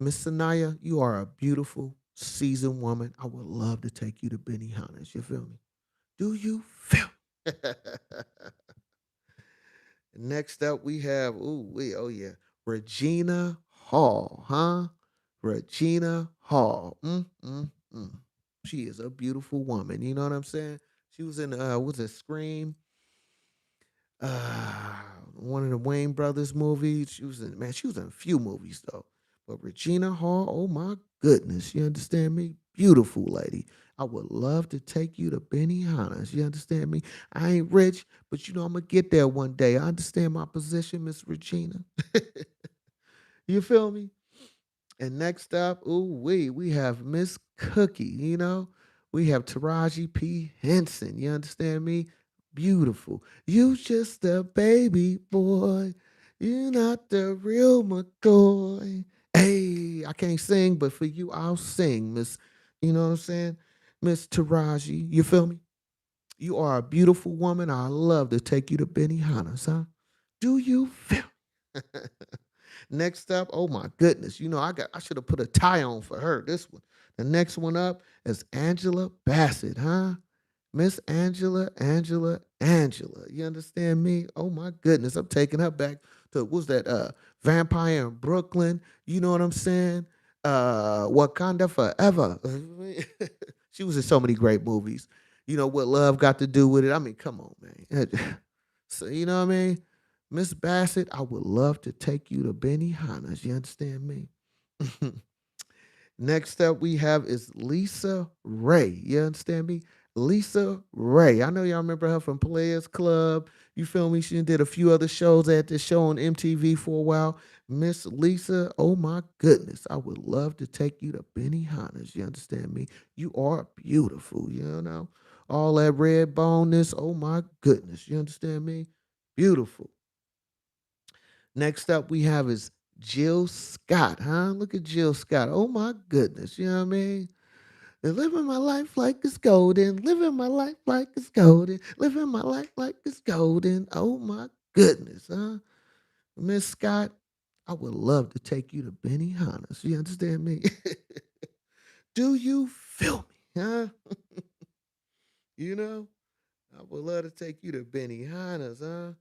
Miss Sanaya, you are a beautiful, seasoned woman. I would love to take you to Benihana's. You feel me? Do you feel? Next up, we have, oh yeah, Regina Hall, huh? Regina Hall. Mm. She is a beautiful woman. You know what I'm saying? She was in, what's it, Scream? Uh, One of the Wayne Brothers movies. She was in a few movies though. But Regina Hall, oh my goodness, you understand me? Beautiful lady. I would love to take you to Benihana's. You understand me? I ain't rich, but I'm gonna get there one day. I understand my position, Miss Regina. You feel me? And next up, we have Miss Cookie, We have Taraji P. Henson. You understand me? Beautiful. You just a baby boy. You're not the real McCoy. Hey, I can't sing, but for you, I'll sing, Miss, you know what I'm saying? Miss Taraji. You feel me? You are a beautiful woman. I love to take you to Benihana's, huh? Do you feel? Next up, oh my goodness, I should have put a tie on for her. This one. The next one up is Angela Bassett, huh? Miss Angela. You understand me? Oh my goodness. I'm taking her back to what's that Vampire in Brooklyn. You know what I'm saying? Wakanda Forever. She was in so many great movies. You know what love got to do with it? I mean, come on, man. So you know what I mean? Miss Bassett, I would love to take you to Benihana's. You understand me? Next up we have is Lisa Ray. You understand me? Lisa Ray. I know y'all remember her from Players Club. You feel me? She did a few other shows at this show on MTV for a while. Miss Lisa, oh my goodness. I would love to take you to Benihana's. You understand me? You are beautiful, you know? All that red boneness. Oh my goodness. You understand me? Beautiful. Next up we have is Jill Scott, huh? Look at Jill Scott. Oh my goodness. You know what I mean? And living my life like it's golden. Living my life like it's golden. Living my life like it's golden. Oh my goodness, huh? Miss Scott, I would love to take you to Benihana's. You understand me? Do you feel me? Huh? You know? I would love to take you to Benihana's, huh?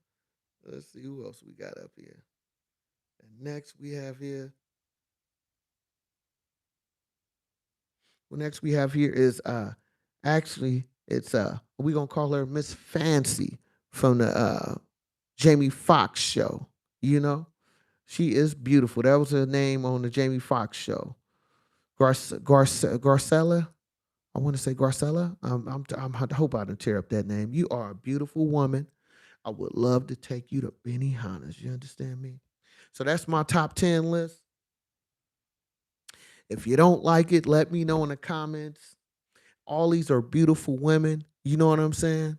Let's see who else we got up here. And next we have here. Well, next we have here is actually it's we gonna call her Miss Fancy from the Jamie Foxx show. You know, she is beautiful. That was her name on the Jamie Foxx show. Garcella. I want to say Garcella. I hope I didn't tear up that name. You are a beautiful woman. I would love to take you to Benihana's. You understand me? So that's my top 10 list. If you don't like it, let me know in the comments. All these are beautiful women. You know what I'm saying?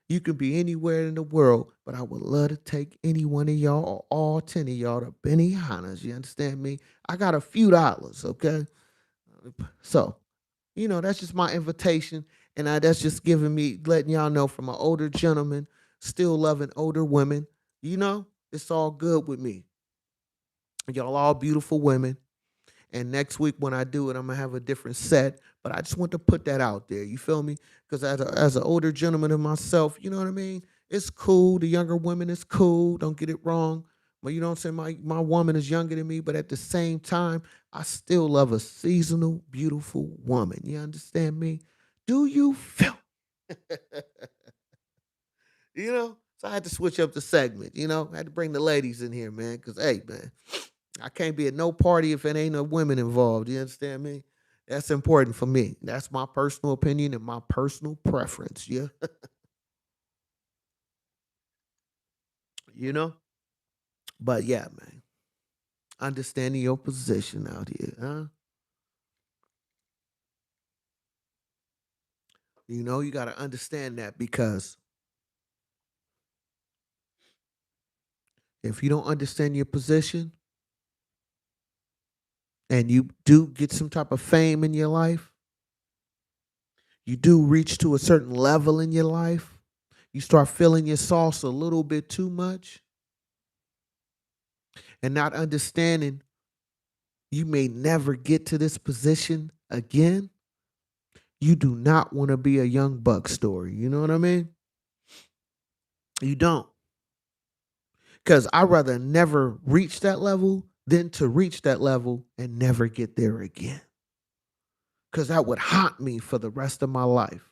You can be anywhere in the world, but I would love to take any one of y'all or all 10 of y'all to Benihana's. You understand me? I got a few dollars, okay? So, that's just my invitation. And that's just giving me, letting y'all know from an older gentleman, still loving older women. It's all good with me. Y'all all beautiful women. And next week when I do it, I'm gonna have a different set. But I just want to put that out there. You feel me? Because as an older gentleman of myself, you know what I mean. It's cool. The younger women is cool. Don't get it wrong. But you know what I'm saying. My woman is younger than me, but at the same time, I still love a seasonal, beautiful woman. You understand me? Do you feel? So I had to switch up the segment. I had to bring the ladies in here, man. Because hey, man. I can't be at no party if it ain't no women involved. You understand me? That's important for me. That's my personal opinion and my personal preference. Yeah. you know? But yeah, man. Understanding your position out here, huh? You got to understand that because if you don't understand your position and you do get some type of fame in your life, you do reach to a certain level in your life, you start feeling your sauce a little bit too much and not understanding you may never get to this position again. You do not want to be a young buck story. You know what I mean? You don't. Because I'd rather never reach that level than to reach that level and never get there again. Because that would haunt me for the rest of my life.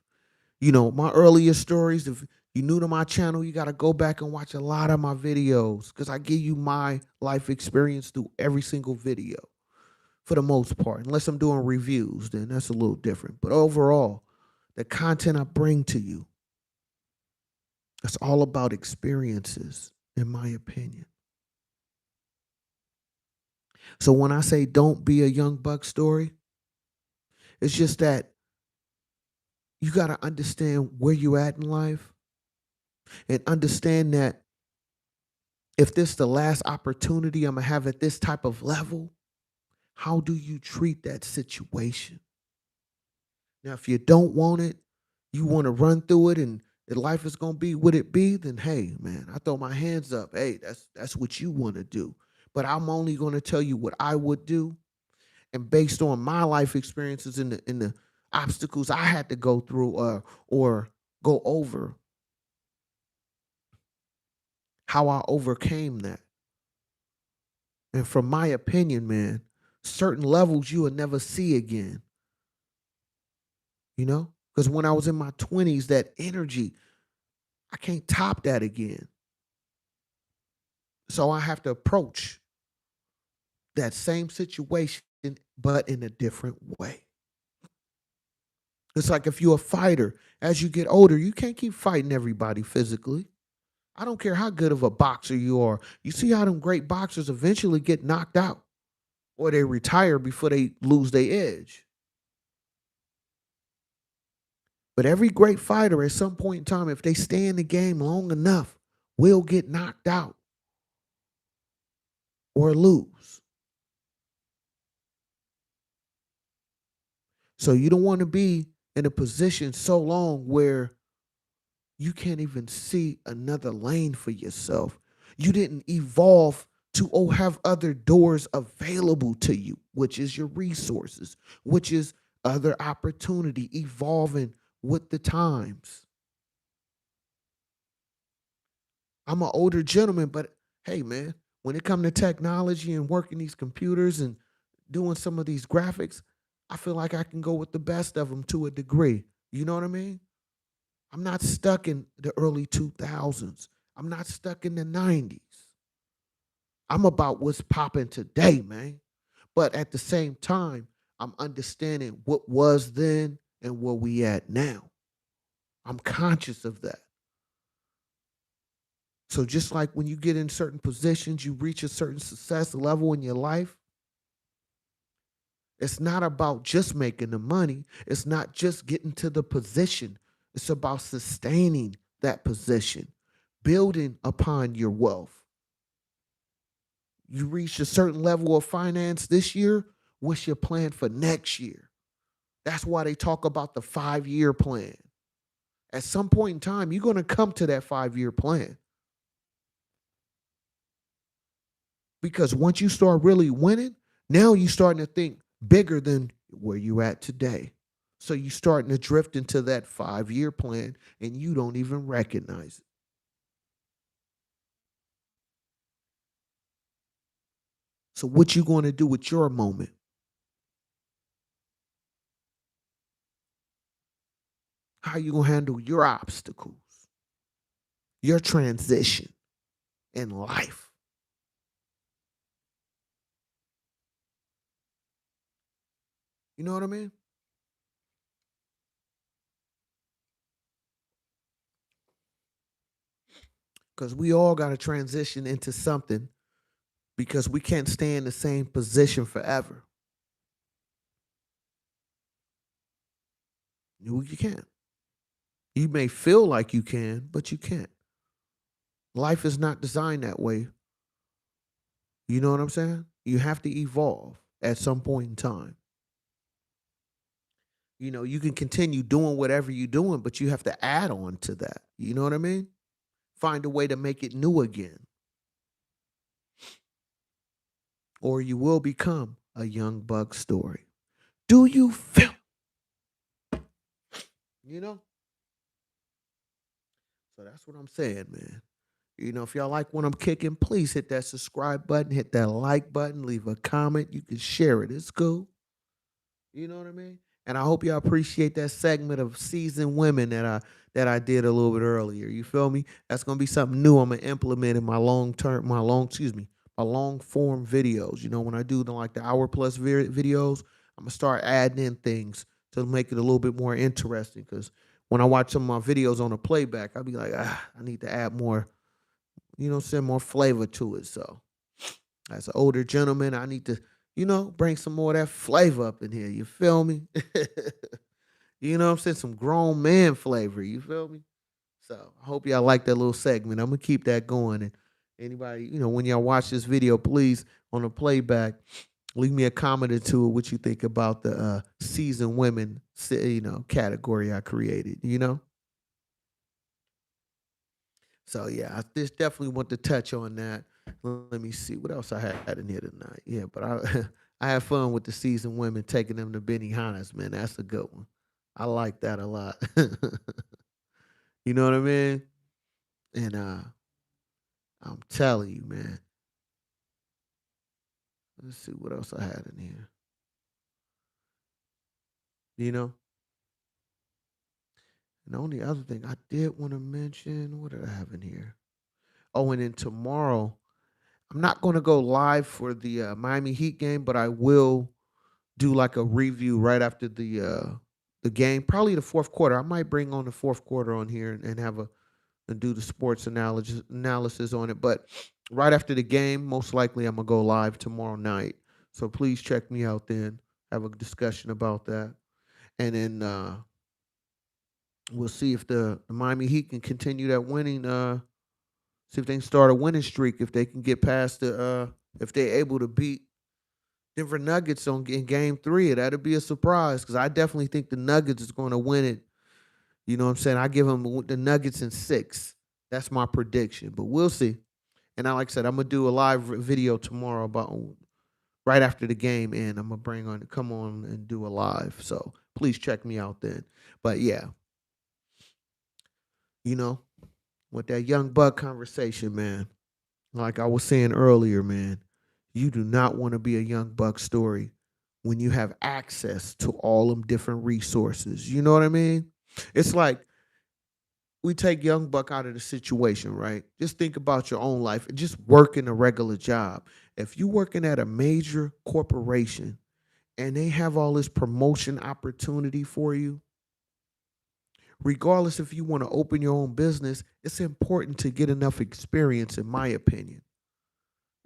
My earlier stories, if you're new to my channel, you got to go back and watch a lot of my videos because I give you my life experience through every single video for the most part. Unless I'm doing reviews, then that's a little different. But overall, the content I bring to you, it's all about experiences, in my opinion. So when I say don't be a young buck story, it's just that you got to understand where you're at in life and understand that if this is the last opportunity I'm going to have at this type of level, how do you treat that situation? Now, if you don't want it, you want to run through it and life is going to be what it be, then hey, man, I throw my hands up. Hey, that's what you want to do. But I'm only going to tell you what I would do and based on my life experiences in the obstacles I had to go through or go over how I overcame that. And from my opinion, man, certain levels you will never see again, you know? Because when I was in my 20s, that energy, I can't top that again. So I have to approach that same situation, but in a different way. It's like if you're a fighter, as you get older, you can't keep fighting everybody physically. I don't care how good of a boxer you are. You see how them great boxers eventually get knocked out or they retire before they lose their edge. But every great fighter at some point in time, if they stay in the game long enough, will get knocked out or lose. So you don't want to be in a position so long where you can't even see another lane for yourself. You didn't evolve to have other doors available to you, which is your resources, which is other opportunity, evolving with the times. I'm an older gentleman, but hey, man, when it comes to technology and working these computers and doing some of these graphics, I feel like I can go with the best of them to a degree. You know what I mean? I'm not stuck in the early 2000s. I'm not stuck in the 90s. I'm about what's popping today, man. But at the same time, I'm understanding what was then and where we at now. I'm conscious of that. So just like when you get in certain positions, you reach a certain success level in your life, it's not about just making the money. It's not just getting to the position. It's about sustaining that position, building upon your wealth. You reach a certain level of finance this year, what's your plan for next year? That's why they talk about the 5-year plan. At some point in time, you're going to come to that 5-year plan. Because once you start really winning, now you're starting to think bigger than where you're at today. So you're starting to drift into that 5-year plan and you don't even recognize it. So what you going to do with your moment? How you going to handle your obstacles, your transition in life? You know what I mean? Because we all got to transition into something because we can't stay in the same position forever. You can't. You may feel like you can, but you can't. Life is not designed that way. You know what I'm saying? You have to evolve at some point in time. You know, you can continue doing whatever you're doing, but you have to add on to that. You know what I mean? Find a way to make it new again, or you will become a young buck story. Do you feel? You know? So that's what I'm saying, man. You know, if y'all like what I'm kicking, please hit that subscribe button, hit that like button, leave a comment. You can share it. It's cool. You know what I mean? And I hope y'all appreciate that segment of seasoned women that I did a little bit earlier. You feel me? That's gonna be something new I'm gonna implement in my long form videos. You know, when I do the hour plus videos, I'm gonna start adding in things to make it a little bit more interesting. Because when I watch some of my videos on a playback, I'll be like, I need to add more, more flavor to it. So as an older gentleman, I need to, bring some more of that flavor up in here. You feel me? You know what I'm saying? Some grown man flavor. You feel me? So I hope y'all like that little segment. I'm gonna keep that going. And anybody, when y'all watch this video, please on the playback, leave me a comment or two of what you think about the seasoned women, category I created. So yeah, I just definitely want to touch on that. Let me see what else I had in here tonight. Yeah, but I I had fun with the seasoned women taking them to Benny Hannes, man. That's a good one. I like that a lot. You know what I mean? And I'm telling you, man. Let's see what else I had in here. You know, and the only other thing I did want to mention, what did I have in here? Oh, and then tomorrow, I'm not going to go live for the Miami Heat game, but I will do like a review right after the game, probably the fourth quarter. I might bring on the fourth quarter on here and have a and do the sports analysis on it. But right after the game, most likely I'm gonna go live tomorrow night. So please check me out then. Have a discussion about that, and then we'll see if the Miami Heat can continue that winning. See if they can start a winning streak. If they can get past if they're able to beat Denver Nuggets in Game 3, that'll be a surprise because I definitely think the Nuggets is going to win it. You know what I'm saying? I give them the Nuggets in 6. That's my prediction, but we'll see. And I like I said, I'm gonna do a live video tomorrow about right after the game, and I'm gonna come on and do a live. So please check me out then. But yeah, you know, with that young buck conversation, man. Like I was saying earlier, man, you do not want to be a young buck story when you have access to all them different resources. You know what I mean? It's like we take young buck out of the situation, right? Just think about your own life and just working a regular job. If you working at a major corporation and they have all this promotion opportunity for you, regardless if you want to open your own business, it's important to get enough experience, in my opinion.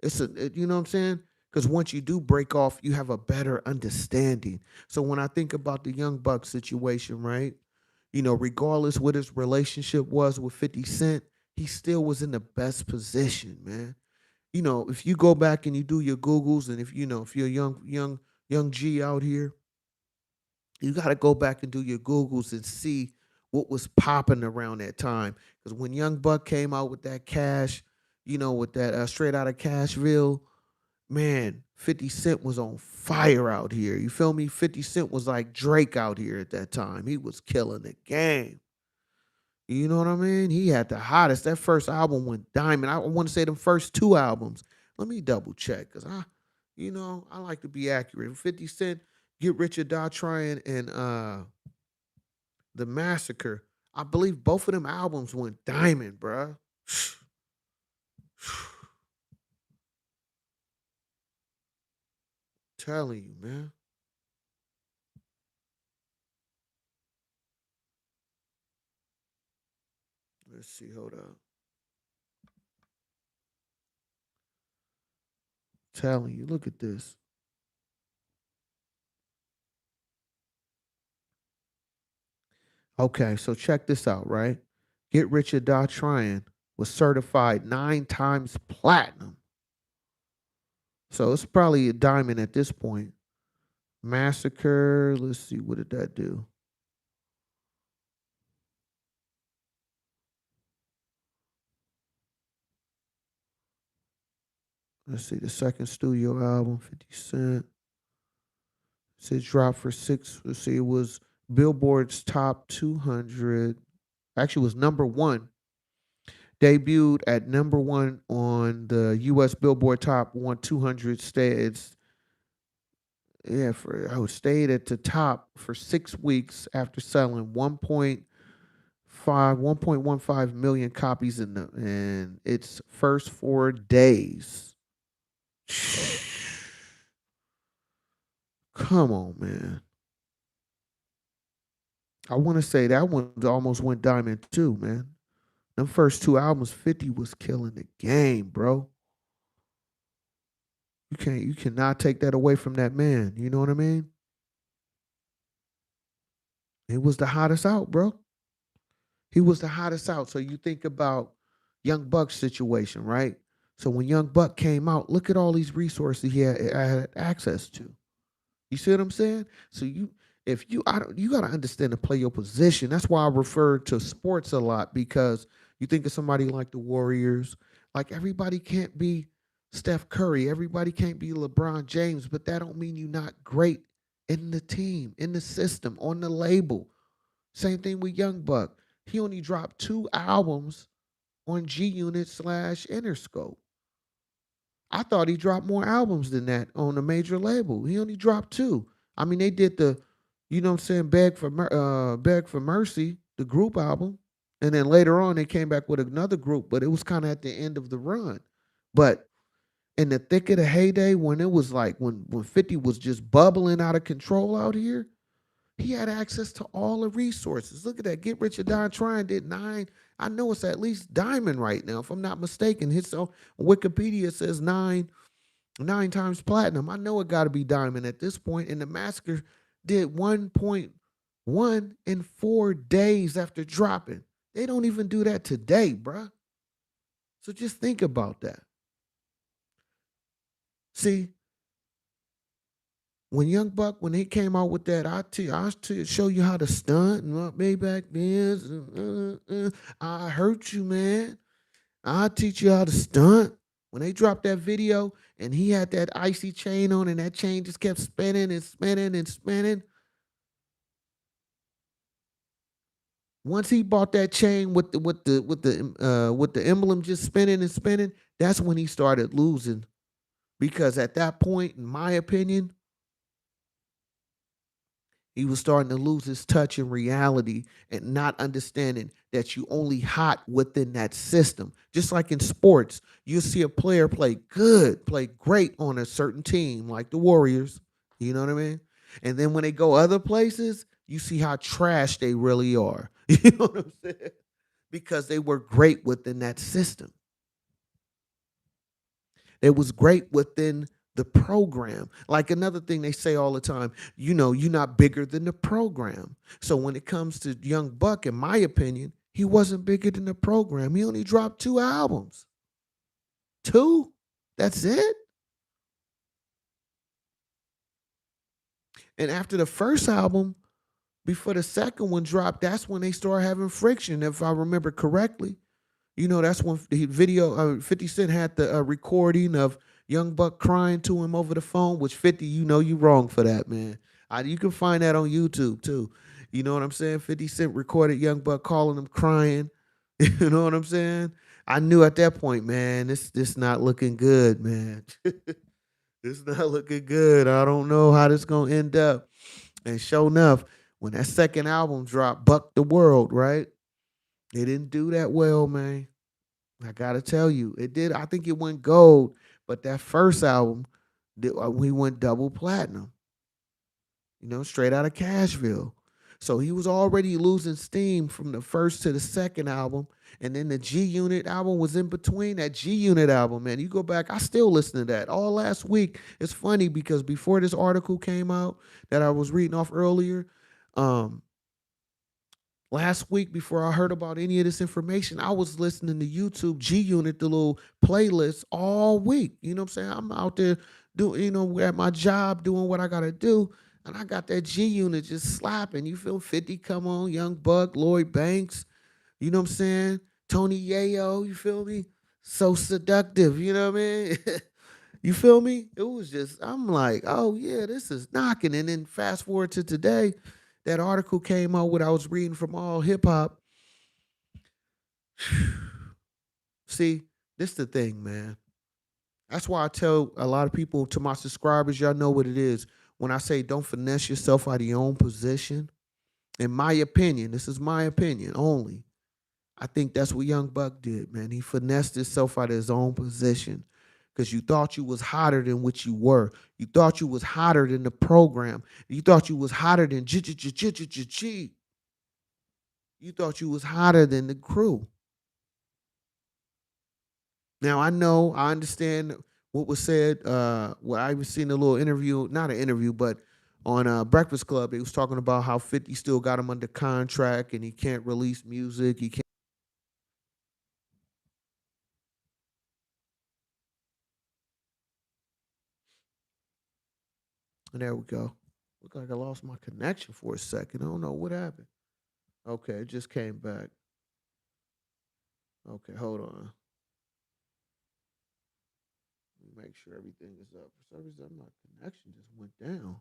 You know what I'm saying? Because once you do break off, you have a better understanding. So when I think about the Young Buck situation, right? You know, regardless what his relationship was with 50 Cent, he still was in the best position, man. You know, if you go back and you do your Googles, and if you're a young G out here, you got to go back and do your Googles and see what was popping around that time. Because when Young Buck came out with that cash, with that straight out of Cashville, man, 50 Cent was on fire out here. You feel me? 50 Cent was like Drake out here at that time. He was killing the game. You know what I mean? He had the hottest. That first album went diamond. I want to say the first 2 albums. Let me double check because I like to be accurate. 50 Cent, Get Rich or Die Trying, and The Massacre. I believe both of them albums went diamond, bruh. Telling you, man. Let's see. Hold up. Telling you. Look at this. Okay, so check this out, right? Get Rich or Die Trying was certified 9 times platinum. So it's probably a diamond at this point. Massacre. Let's see. What did that do? Let's see. The second studio album, 50 Cent. It dropped for 6. Let's see. It was Billboard's top 200. Actually, it was number one. Debuted at number one on the U.S. Billboard Top 200. I would stayed at the top for 6 weeks after selling 1.15 million copies in its first 4 days. Come on, man. I want to say that one almost went diamond too, man. Them first 2 albums, 50 was killing the game, bro. You cannot take that away from that man. You know what I mean? He was the hottest out, bro. He was the hottest out. So you think about Young Buck's situation, right? So when Young Buck came out, look at all these resources he had access to. You see what I'm saying? So if you I don't, you got to understand to play your position. That's why I refer to sports a lot because you think of somebody like the Warriors, like everybody can't be Steph Curry, everybody can't be LeBron James, but that don't mean you're not great in the team, in the system, on the label. Same thing with Young Buck. He only dropped 2 albums on G Unit slash Interscope. I thought he dropped more albums than that on a major label. He only dropped 2. I mean, they did the, you know what I'm saying, Beg for Mercy, the group album. And then later on they came back with another group, but it was kind of at the end of the run. But in the thick of the heyday, when it was like when 50 was just bubbling out of control out here, he had access to all the resources. Look at that. Get Rich or Die Trying did 9. I know it's at least diamond right now, if I'm not mistaken. His on Wikipedia says 9 times platinum. I know it got to be diamond at this point. And the Massacre did 1.1 in 4 days after dropping. They don't even do that today, bruh. So just think about that. See, when Young Buck, when he came out with that, I show you how to stunt and what Maybach Benz. I hurt you, man. I'll teach you how to stunt. When they dropped that video and he had that icy chain on and that chain just kept spinning and spinning and spinning. Once he bought that chain with the emblem just spinning and spinning, that's when he started losing. Because at that point, in my opinion, he was starting to lose his touch in reality and not understanding that you only hot within that system. Just like in sports, you see a player play good, play great on a certain team, like the Warriors. You know what I mean? And then when they go other places, you see how trash they really are. You know what I'm saying? Because they were great within that system. It was great within the program. Like another thing they say all the time, you're not bigger than the program. So when it comes to Young Buck, in my opinion, he wasn't bigger than the program. He only dropped 2 albums. 2? That's it? And after the first album, before the second one dropped, that's when they started having friction, if I remember correctly. That's when the video, 50 Cent had the recording of Young Buck crying to him over the phone, which 50, you wrong for that, man. You can find that on YouTube too. You know what I'm saying? 50 Cent recorded Young Buck calling him crying. You know what I'm saying? I knew at that point, man, this not looking good, man. This not looking good. I don't know how this gonna end up. And sure enough, when that second album dropped, Buck the World, right? It didn't do that well, man. I gotta tell you, it did. I think it went gold, but that first album, we went double platinum. Straight out of Cashville. So he was already losing steam from the first to the second album, and then the G Unit album was in between. That G Unit album, man, you go back, I still listen to that all last week. It's funny because before this article came out that I was reading off earlier, um, last week before I heard about any of this information, I was listening to YouTube G Unit, the little playlist all week. You know what I'm saying? I'm out there doing, at my job doing what I gotta do. And I got that G Unit just slapping. You feel 50 come on, Young Buck, Lloyd Banks, you know what I'm saying? Tony Yayo, you feel me? So seductive, you know what I mean? You feel me? It was just, I'm like, oh yeah, this is knocking. And then fast forward to today, that article came out what I was reading from All Hip Hop. See, this the thing, man. That's why I tell a lot of people, to my subscribers, y'all know what it is. When I say don't finesse yourself out of your own position, in my opinion, this is my opinion only. I think that's what Young Buck did, man. He finessed himself out of his own position because you thought you was hotter than what you were. You thought you was hotter than the program. You thought you was hotter than G. You thought you was hotter than the crew. Now I understand what was said. What I was seeing a little interview, not an interview, but on Breakfast Club, they was talking about how 50 still got him under contract and he can't release music. He can't. And there we go. Look like I lost my connection for a second. I don't know what happened. Okay, it just came back. Okay, hold on. Let me make sure everything is up. For some reason, my connection just went down.